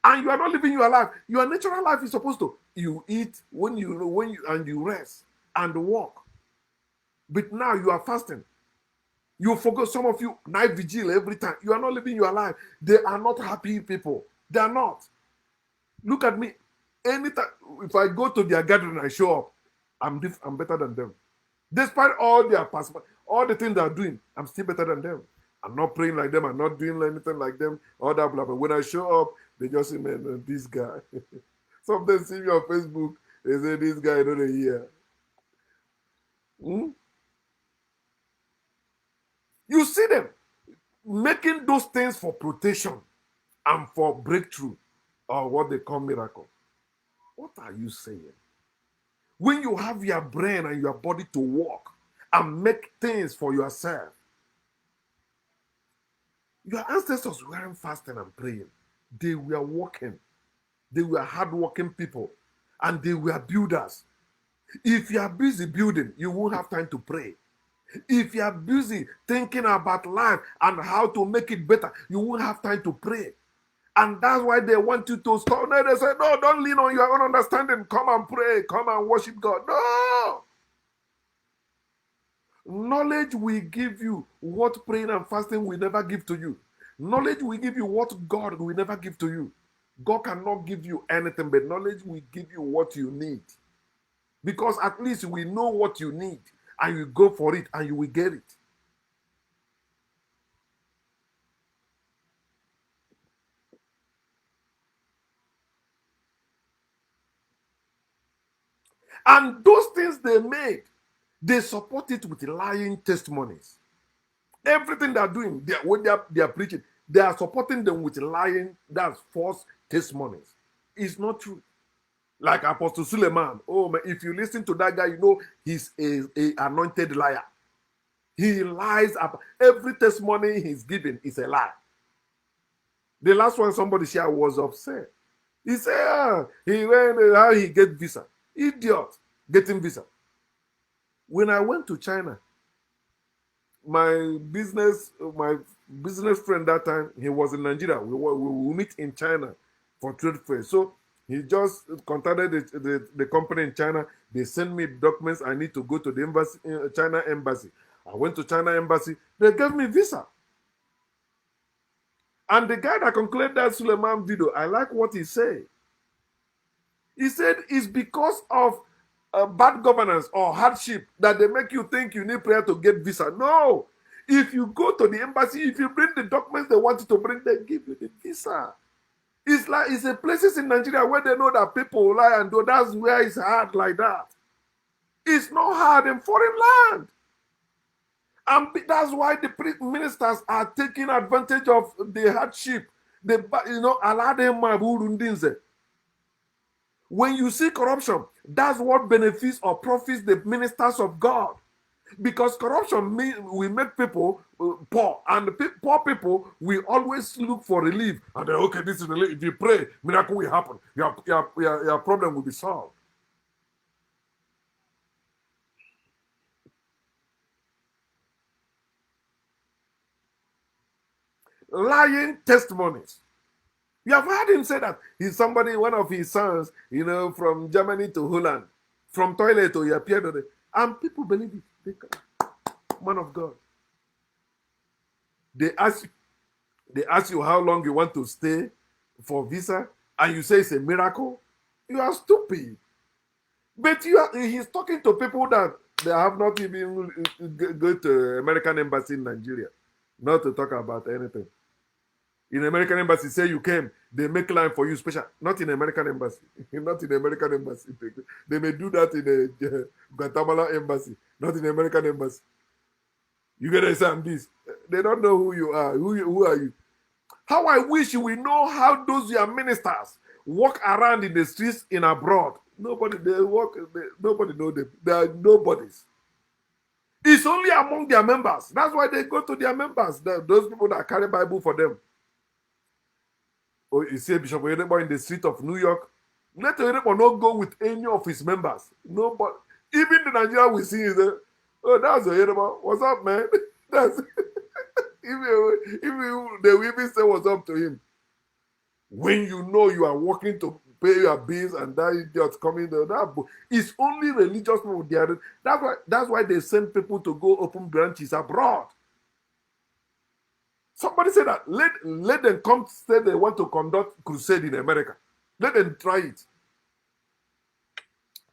And you are not living your life. Your natural life is supposed to. You eat when you rest and walk. But now you are fasting. You forget, some of you, night vigil every time. You are not living your life. They are not happy people. They are not. Look at me. Anytime, if I go to their gathering and show up, I'm better than them. Despite all their past, all the things they are doing, I'm still better than them. I'm not praying like them. I'm not doing anything like them. All that blah blah. When I show up, they just say, man, this guy. Sometimes see me on Facebook, they say, this guy not a year. You see them making those things for protection and for breakthrough, or what they call miracle. What are you saying? When you have your brain and your body to work and make things for yourself, your ancestors weren't fasting and praying. They were working. They were hardworking people. And they were builders. If you are busy building, you won't have time to pray. If you are busy thinking about life and how to make it better, you won't have time to pray. And that's why they want you to stop. No, they say, no, don't lean on your own understanding. Come and pray. Come and worship God. No. Knowledge will give you what praying and fasting will never give to you. Knowledge will give you what God will never give to you. God cannot give you anything, but knowledge will give you what you need. Because at least we know what you need, and you go for it, and you will get it. And those things they made, they support it with lying testimonies. Everything they're doing, what they're preaching, they are supporting them with lying, that's false testimonies. It's not true. Like Apostle Suleiman. Oh man, if you listen to that guy, you know he's a anointed liar. He lies up. Every testimony he's giving is a lie. The last one somebody shared was upset. He said, he went, how he get visa. Idiot, getting visa. When I went to China, my business friend that time, he was in Nigeria. We meet in China for trade fair. So he just contacted the company in China. They sent me documents. I need to go to the embassy, China embassy. I went to China embassy. They gave me visa. And the guy that concluded that Suleiman video, I like what he said. He said it's because of bad governance or hardship that they make you think you need prayer to get visa. No. If you go to the embassy, if you bring the documents they want you to bring, they give you the visa. It's like it's a places in Nigeria where they know that people lie and do. That's where it's hard like that. It's not hard in foreign land. And that's why the ministers are taking advantage of the hardship. They, allow them. When you see corruption, that's what benefits or profits the ministers of God. Because corruption will make people poor, and poor people will always look for relief. And then, okay, this is relief. If you pray, miracle will happen. Your problem will be solved. Lying testimonies. You have heard him say that he's somebody, one of his sons, from Germany to Holland, from toilet to he appeared on it, and people believe it. Man of God. They ask you how long you want to stay for visa, and you say it's a miracle. You are stupid. But he's talking to people that they have not even go to American embassy in Nigeria, not to talk about anything. In American embassy, say you came, they make line for you special. Not in American embassy. Not in American embassy. They may do that in the Guatemala embassy, not in American embassy. You get to say this. They don't know who you are. Who are you? How I wish you will know how those your ministers walk around in the streets in abroad. Nobody nobody know them. They are nobodies. It's only among their members. That's why they go to their members. Those people that carry Bible for them. Or you see Bishop Oyedepo in the street of New York. Let Oyedepo not go with any of his members. Nobody. Even the Nigerian we see is oh, that's Oyedepo. What's up, man? That's even they will even say what's up to him. When you know you are working to pay your bills and that idiot coming there, it's only religious people there. That's why they send people to go open branches abroad. Somebody said that let them come say they want to conduct crusade in America. Let them try it.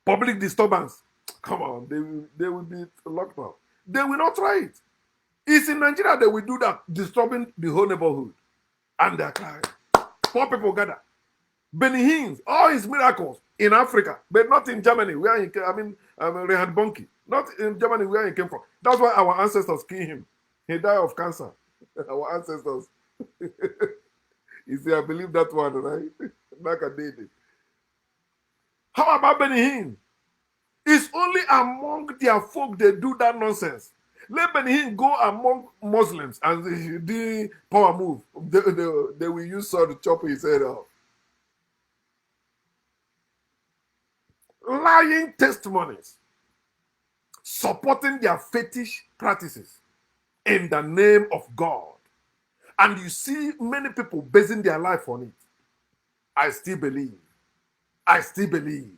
Public disturbance. Come on, they will be locked up. They will not try it. It's in Nigeria they will do that, disturbing the whole neighborhood. And they're crying. Poor people gather. Benny Hinn, all his miracles in Africa, but not in Germany, where he came. Reinhard Bonnke, not in Germany, where he came from. That's why our ancestors killed him. He died of cancer. Our ancestors. You see, I believe that one, right? Back a day. How about Benny Hinn? It's only among their folk they do that nonsense. Let Benny Hinn go among Muslims and the power move. They will use sword to chop his head off. Lying testimonies. supporting their fetish practices in the name of God. And you see many people basing their life on it. I still believe. I still believe.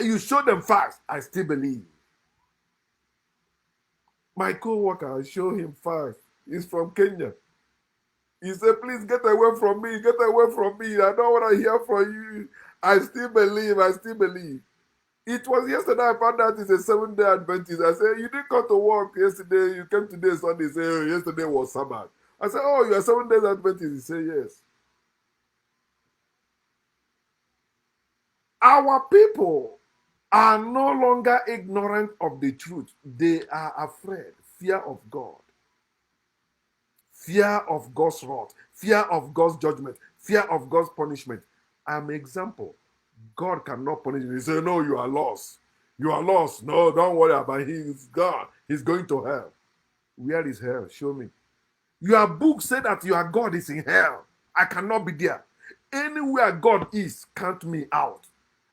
You show them facts. I still believe. My co-worker, I show him facts. He's from Kenya. He said, please get away from me. Get away from me. I don't want to hear from you. I still believe. I still believe. It was yesterday I found out it's a 7-day Adventist. I said, you didn't come to work yesterday. You came today Sunday. He said, oh, yesterday was Sabbath. I said, oh, you are 7 days Adventist. He said, yes. Our people are no longer ignorant of the truth. They are afraid, fear of God, fear of God's wrath, fear of God's judgment, fear of God's punishment. I'm an example. God cannot punish you. He said, no, you are lost. You are lost. No, don't worry about it. He's God. He's going to hell. Where is hell? Show me. Your book said that your God is in hell. I cannot be there. Anywhere God is, count me out.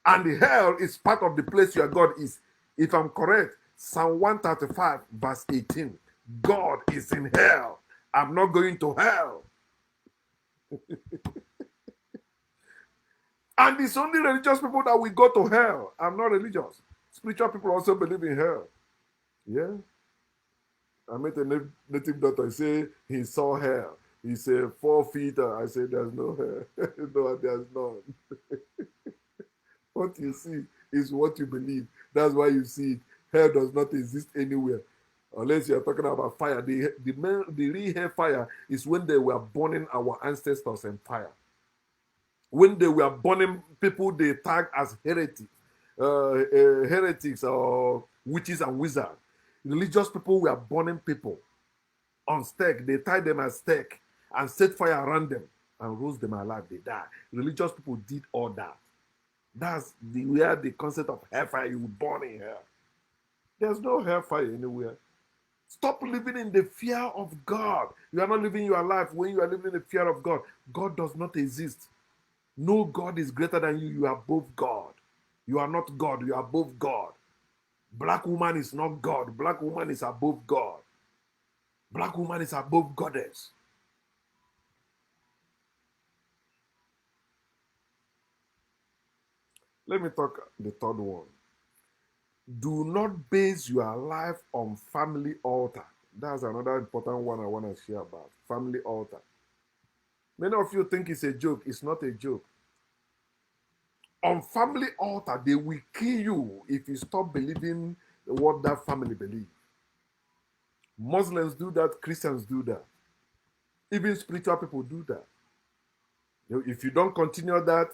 And the hell is part of the place your God is. If I'm correct, Psalm 135, verse 18. God is in hell. I'm not going to hell. And it's only religious people that will go to hell. I'm not religious. Spiritual people also believe in hell. Yeah. I met a native doctor. He said he saw hell. He said 4 feet. I said there's no hell. No, there's none. What you see is what you believe. That's why you see it. Hell does not exist anywhere. Unless you're talking about fire. The real hell fire is when they were burning our ancestors in fire. When they were burning people they tag as heretics or witches and wizards. Religious people were burning people on stake. They tied them as stake and set fire around them and rose them alive. They died. Religious people did all that. That's where the concept of hellfire, you burn in hell. There's no hellfire anywhere. Stop living in the fear of God. You are not living your life when you are living in the fear of God. God does not exist. No God is greater than you. You are above God. You are not God. You are above God. Black woman is not God. Black woman is above God. Black woman is above goddess. Let me talk the third one. Do not base your life on family altar. That's another important one I want to share about. Family altar. Many of you think it's a joke. It's not a joke. On family altar, they will kill you if you stop believing what that family believes. Muslims do that. Christians do that. Even spiritual people do that. If you don't continue that,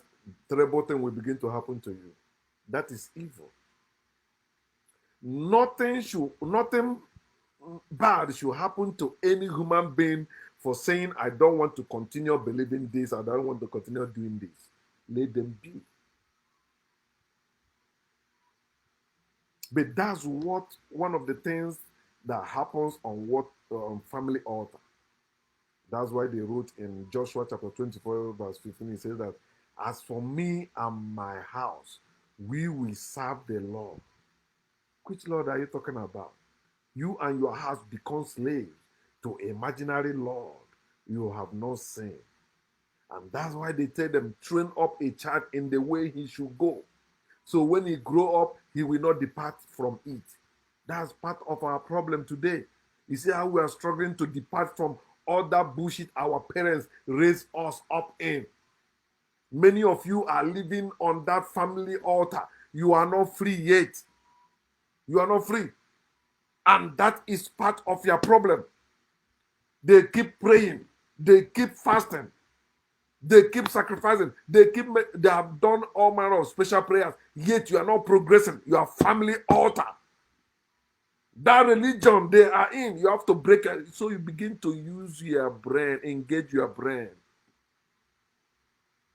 terrible thing will begin to happen to you. That is evil. Nothing bad should happen to any human being for saying, I don't want to continue believing this, I don't want to continue doing this. Let them be. But that's one of the things that happens on family altar. That's why they wrote in Joshua chapter 24, verse 15, it says that, as for me and my house, we will serve the Lord. Which Lord are you talking about? You and your house become slaves to imaginary Lord you have not seen. And that's why they tell them, train up a child in the way he should go. So when he grow up, he will not depart from it. That's part of our problem today. You see how we are struggling to depart from all that bullshit our parents raised us up in. Many of you are living on that family altar. You are not free yet. You are not free. And that is part of your problem. They keep praying. They keep fasting. They keep sacrificing. They have done all manner of special prayers. Yet you are not progressing. You are family altar. That religion they are in, you have to break it. So you begin to use your brain, engage your brain.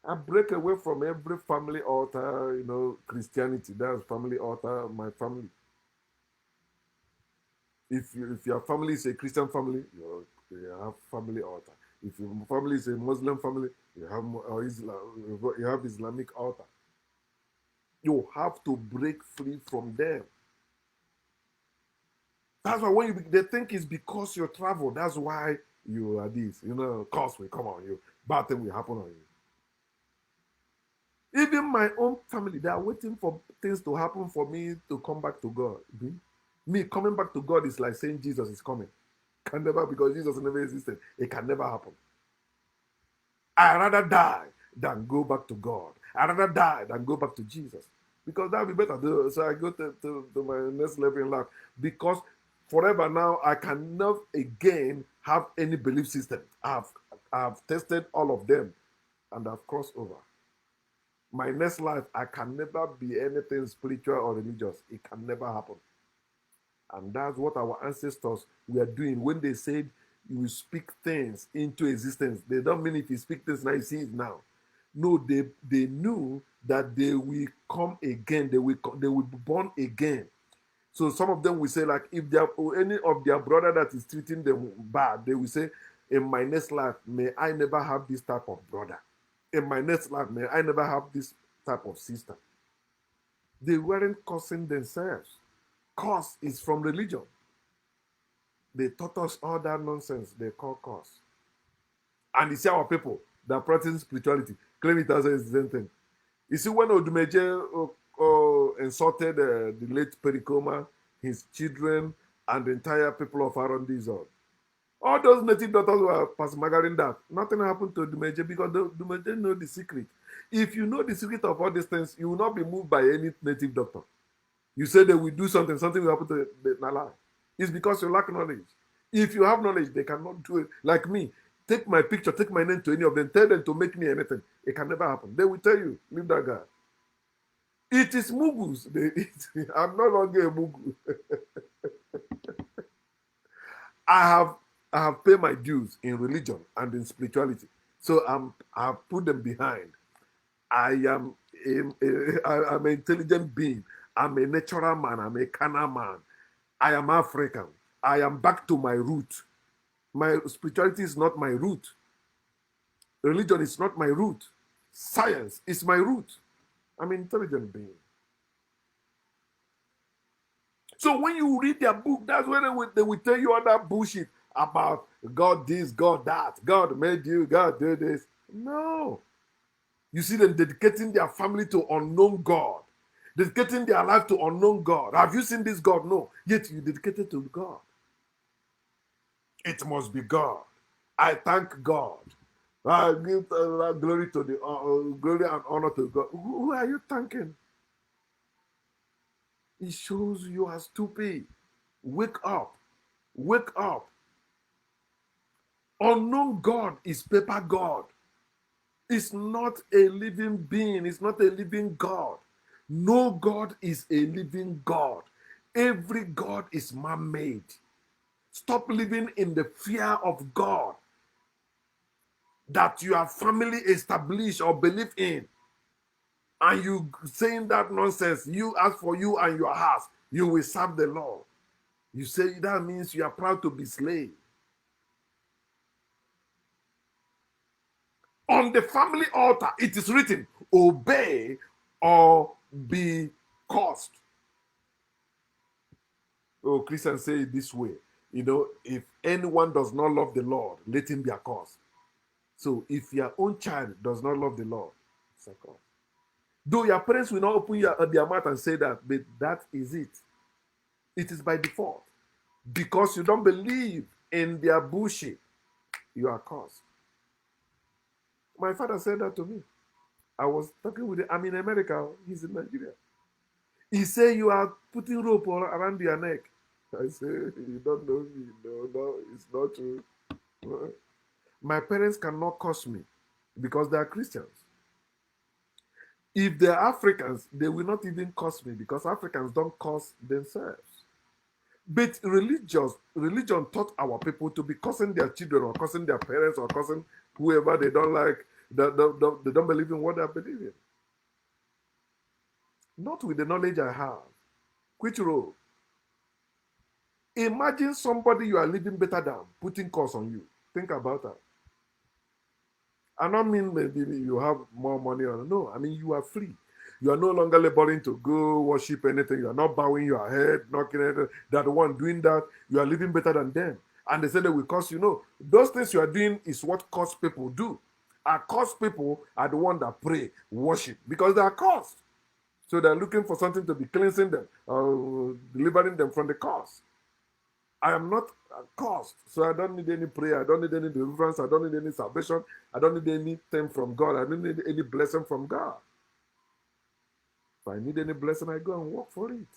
I break away from every family altar, Christianity. That's family altar, my family. If your family is a Christian family, you have family altar. If your family is a Muslim family, you have Islamic altar. You have to break free from them. That's why when they think it's because you travel, that's why you are this. You know, cause will come on you. Bad thing will happen on you. Even my own family, they are waiting for things to happen for me to come back to God. Me coming back to God is like saying Jesus is coming. Can never, because Jesus never existed. It can never happen. I rather die than go back to God. I rather die than go back to Jesus. Because that would be better. So I go to my next level in life. Because forever now, I cannot again have any belief system. I've tested all of them and I've crossed over. My next life, I can never be anything spiritual or religious. It can never happen. And that's what our ancestors were doing when they said you will speak things into existence. They don't mean if you speak things now, you see it now. No, they knew that they will come again. They will be born again. So some of them will say, like, if they have any of their brother that is treating them bad, they will say, in my next life, may I never have this type of brother. In my next life, may I never have this type of sister. They weren't cursing themselves. Curse is from religion. They taught us all that nonsense they call curse. And you see our people that practice spirituality claim it as the same thing. You see, when Odumeje insulted the late Pericoma, his children, and the entire people of Arondizon, all those native daughters were pasmagaring that. Nothing happened to Odumeje because Odumeje know the secret. If you know the secret of all these things, you will not be moved by any native doctor. You say they will do something, something will happen to the Nala. It's because you lack knowledge. If you have knowledge, they cannot do it. Like me, take my picture, take my name to any of them, tell them to make me anything. It can never happen. They will tell you, leave that guy. It is Mugus. I'm no longer a Mugu. I have paid my dues in religion and in spirituality. So I have put them behind. I'm an intelligent being. I'm a natural man. I'm a carnal man. I am African. I am back to my root. My spirituality is not my root. Religion is not my root. Science is my root. I'm an intelligent being. So when you read their book, that's when they will tell you all that bullshit about God this, God that, God made you, God did this. No. You see them dedicating their family to unknown God, dedicating their life to unknown God. Have you seen this God? No. Yet you dedicated to God. It must be God. I thank God. I give glory to the glory and honor to God. Who are you thanking? It shows you are stupid. Wake up. Wake up. Unknown God is paper God. It's not a living being. It's not a living God. No God is a living God. Every God is man-made. Stop living in the fear of God that your family established or believe in. And you saying that nonsense, you ask for you and your house, you will serve the Lord. You say that means you are proud to be slave. On the family altar, it is written, obey or be cursed. Oh, Christians say it this way. You know, if anyone does not love the Lord, let him be accursed. So if your own child does not love the Lord, it's a curse. Though your parents will not open their mouth and say that, but that is it. It is by default. Because you don't believe in their bullshit, you are cursed. My father said that to me. I was talking with him. I'm in America. He's in Nigeria. He said, you are putting rope around your neck. I said, you don't know me. No, it's not true. My parents cannot curse me because they are Christians. If they're Africans, they will not even curse me because Africans don't curse themselves. But religion taught our people to be cursing their children or cursing their parents or cursing whoever they don't like, they don't believe in what they believe in. Not with the knowledge I have. Which role? Imagine somebody you are living better than putting curse on you. Think about that. I don't mean maybe you have more money or no. I mean you are free. You are no longer laboring to go worship anything. You are not bowing your head, knocking it. That the one doing that, you are living better than them. And they say they will curse you. No, those things you are doing is what cursed people do. Our cursed people are the one that pray, worship, because they are cursed. So they're looking for something to be cleansing them, delivering them from the curse. I am not cursed, so I don't need any prayer. I don't need any deliverance. I don't need any salvation. I don't need anything from God. I don't need any blessing from God. If I need any blessing, I go and work for it.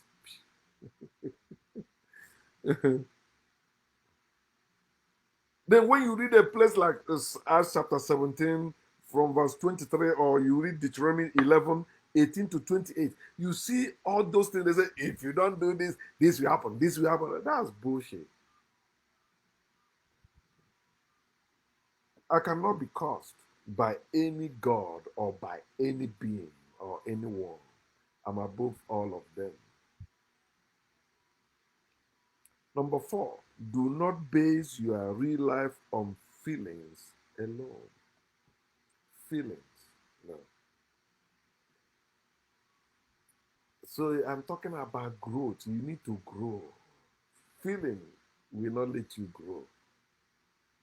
Then when you read a place like Acts chapter 17 from verse 23, or you read Deuteronomy 11, 18 to 28, you see all those things. They say, if you don't do this, this will happen, this will happen. That's bullshit. I cannot be cursed by any God or by any being or anyone. I'm above all of them. Number 4, do not base your real life on feelings alone. Feelings. No. So I'm talking about growth. You need to grow. Feeling will not let you grow.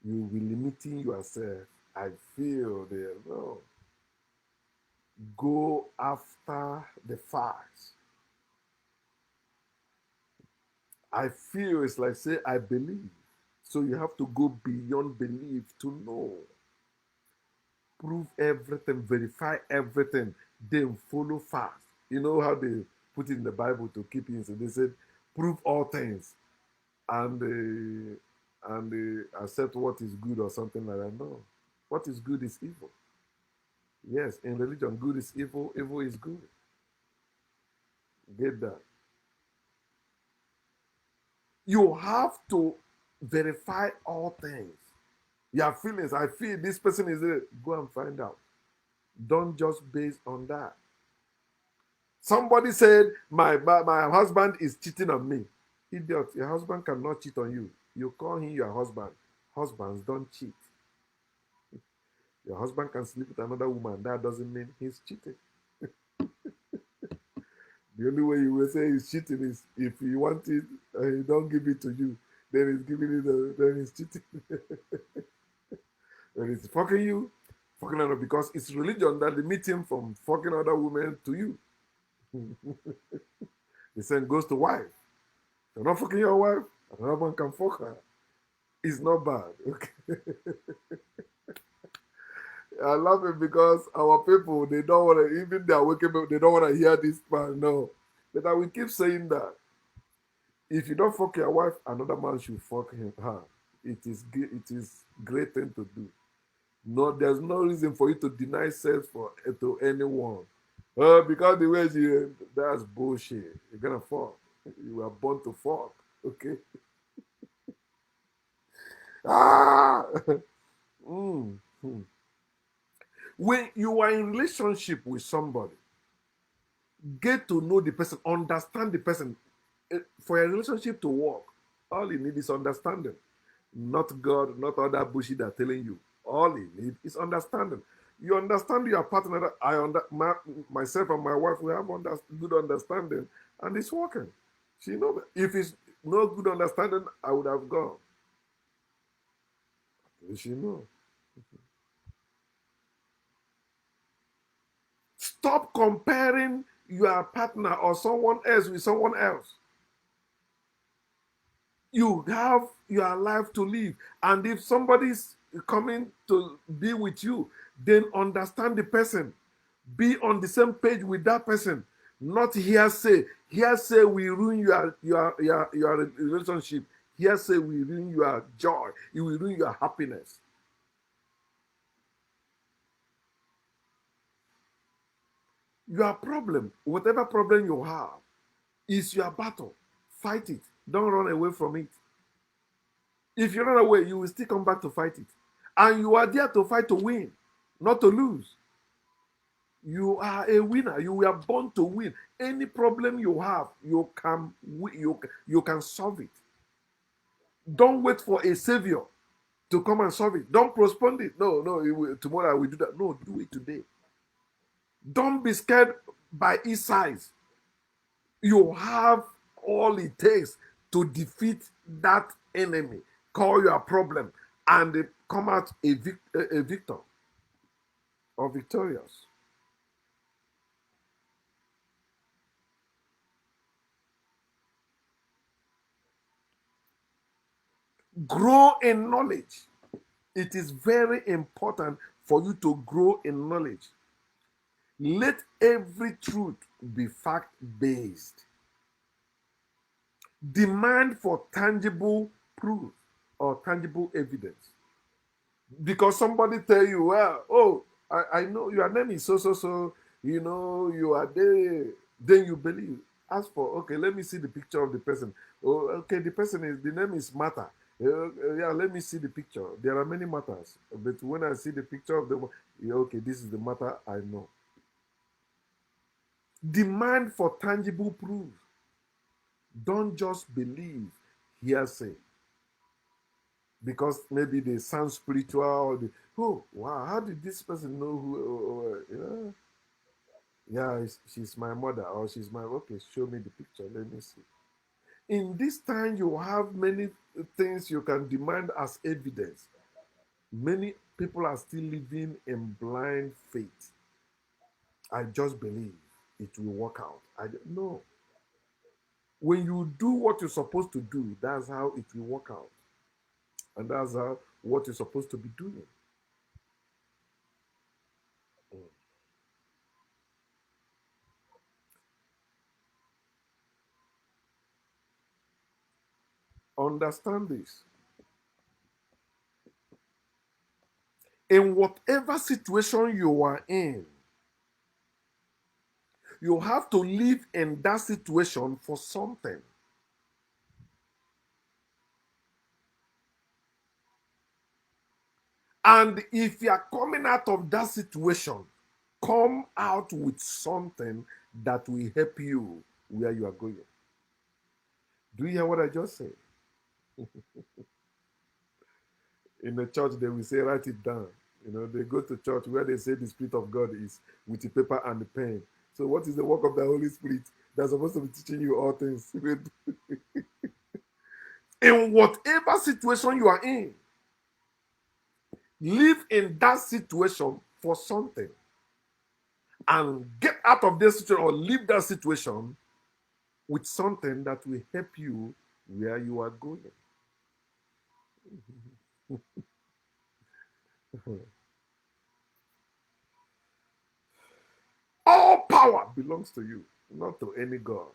You will be limiting yourself. I feel there. No. Go after the facts. I feel it's like say I believe. So you have to go beyond belief to know. Prove everything, verify everything, then follow fast. You know how they put it in the Bible to keep it. So they said, prove all things and accept what is good or something like that. No. What is good is evil. Yes, in religion, good is evil, evil is good. Get that. You have to verify all things. Your feelings, I feel this person is there. Go and find out. Don't just base on that. Somebody said, my husband is cheating on me. Idiot, your husband cannot cheat on you. You call him your husband. Husbands don't cheat. Your husband can sleep with another woman. That doesn't mean he's cheating. The only way you will say he's cheating is if you want it and he don't give it to you, then he's giving it, then he's cheating. When he's fucking you, fucking another, because it's religion that limits him from fucking other women to you. The same goes to wife. You're not fucking your wife, another one can fuck her. It's not bad. Okay. I love it because our people, they don't want to, even they are waking up, they don't want to hear this part. No. But I will keep saying that. If you don't fuck your wife, another man should fuck her. It is great thing to do. No, there's no reason for you to deny sex to anyone. Because the way that's bullshit. You're gonna fuck. You were born to fuck. Okay. Ah. mm. When you are in relationship with somebody, get to know the person, understand the person. For a relationship to work, all you need is understanding. Not God, not all that bullshit they're telling you. All you need is understanding. You understand your partner. Myself and my wife, we have good understanding, and it's working. She know if it's no good understanding, I would have gone. She know. Stop comparing your partner or someone else with someone else. You have your life to live, and if somebody's coming to be with you, then understand the person. Be on the same page with that person. Not hearsay. Hearsay will ruin your relationship. Hearsay will ruin your joy. It will ruin your happiness. Your problem, whatever problem you have, is your battle. Fight it. Don't run away from it. If you run away, you will still come back to fight it. And you are there to fight to win, not to lose. You are a winner. You were born to win. Any problem you have, you can solve it. Don't wait for a savior to come and solve it. Don't postpone it. No, tomorrow I will do that. No, do it today. Don't be scared by its size, you have all it takes to defeat that enemy, call your problem, and come out a victor or victorious. Grow in knowledge. It is very important for you to grow in knowledge. Let every truth be fact based. Demand for tangible proof or tangible evidence. Because somebody tell you, well, oh, I know your name is so so so, you are there, then you believe. Ask for, okay, let me see the picture of the person. Oh, okay, the name is Martha. Yeah, let me see the picture. There are many matters, but when I see the picture of the, yeah, okay, this is the matter I know. Demand for tangible proof. Don't just believe hearsay because maybe they sound spiritual. Or they, oh, wow, how did this person know who? Yeah, she's my mother, or she's my, okay, show me the picture, let me see. In this time, you have many things you can demand as evidence. Many people are still living in blind faith. I just believe it will work out. I don't know. When you do what you're supposed to do, that's how it will work out. And that's how what you're supposed to be doing. Understand this. In whatever situation you are in, you have to live in that situation for something. And if you are coming out of that situation, come out with something that will help you where you are going. Do you hear what I just said? In the church, they will say, write it down. They go to church where they say the Spirit of God is with the paper and the pen. So, what is the work of the Holy Spirit? They're supposed to be teaching you all things. In whatever situation you are in, live in that situation for something and get out of this situation or leave that situation with something that will help you where you are going. All power belongs to you, not to any God.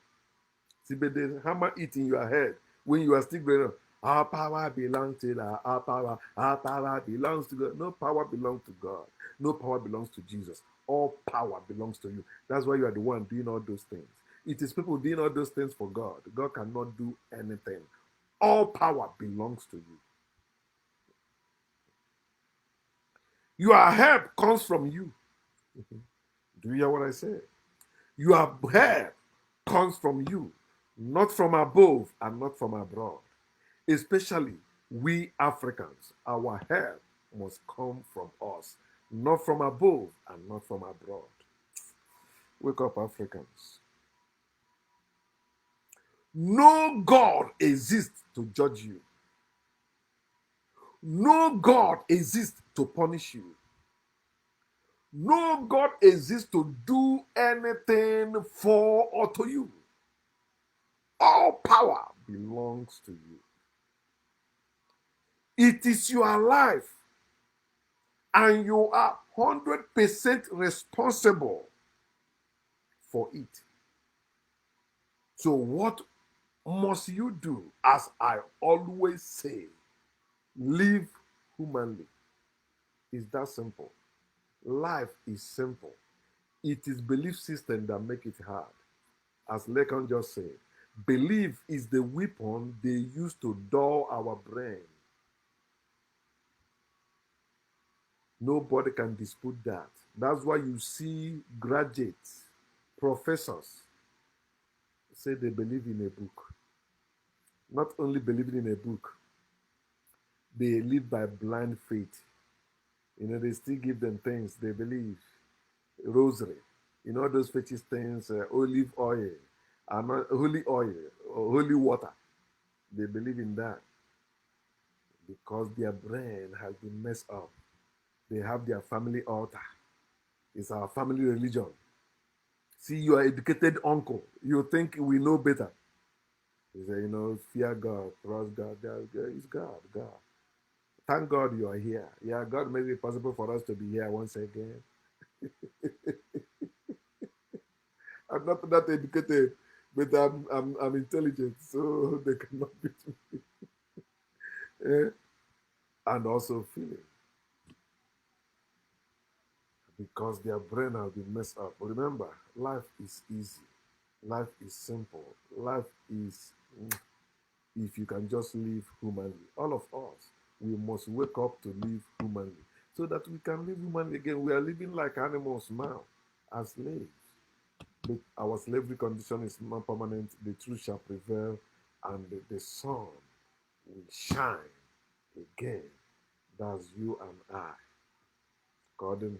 See, but the hammer it in your head when you are still growing up. Our power belongs to God. Our power belongs to God. No power belongs to God. No power belongs to Jesus. All power belongs to you. That's why you are the one doing all those things. It is people doing all those things for God. God cannot do anything. All power belongs to you. Your help comes from you. Do you hear what I said? Your help comes from you, not from above and not from abroad. Especially we Africans, our help must come from us, not from above and not from abroad. Wake up, Africans. No God exists to judge you. No God exists to punish you. No God exists to do anything for or to you. All power belongs to you. It is your life, and you are 100% responsible for it. So, what must you do? As I always say, live humanly. It's that simple. Life is simple. It is belief system that make it hard. As Lekan just said, belief is the weapon they use to dull our brain. Nobody can dispute that. That's why you see graduates, professors say they believe in a book. Not only believing in a book, they live by blind faith. They still give them things they believe. Rosary. You know those fetish things, olive oil, holy oil, or holy water. They believe in that because their brain has been messed up. They have their family altar. It's our family religion. See, you are educated uncle. You think we know better. You say, fear God, trust God. It's God, God. Thank God you are here. Yeah, God made it possible for us to be here once again. I'm not that educated, but I'm intelligent, so they cannot beat me. Eh? And also feeling because their brain has been messed up. Remember, life is easy. Life is simple. Life is, if you can just live humanly. All of us, we must wake up to live humanly so that we can live humanly again. We are living like animals now, as slaves. But our slavery condition is not permanent. The truth shall prevail, and the sun will shine again. That's you and I. According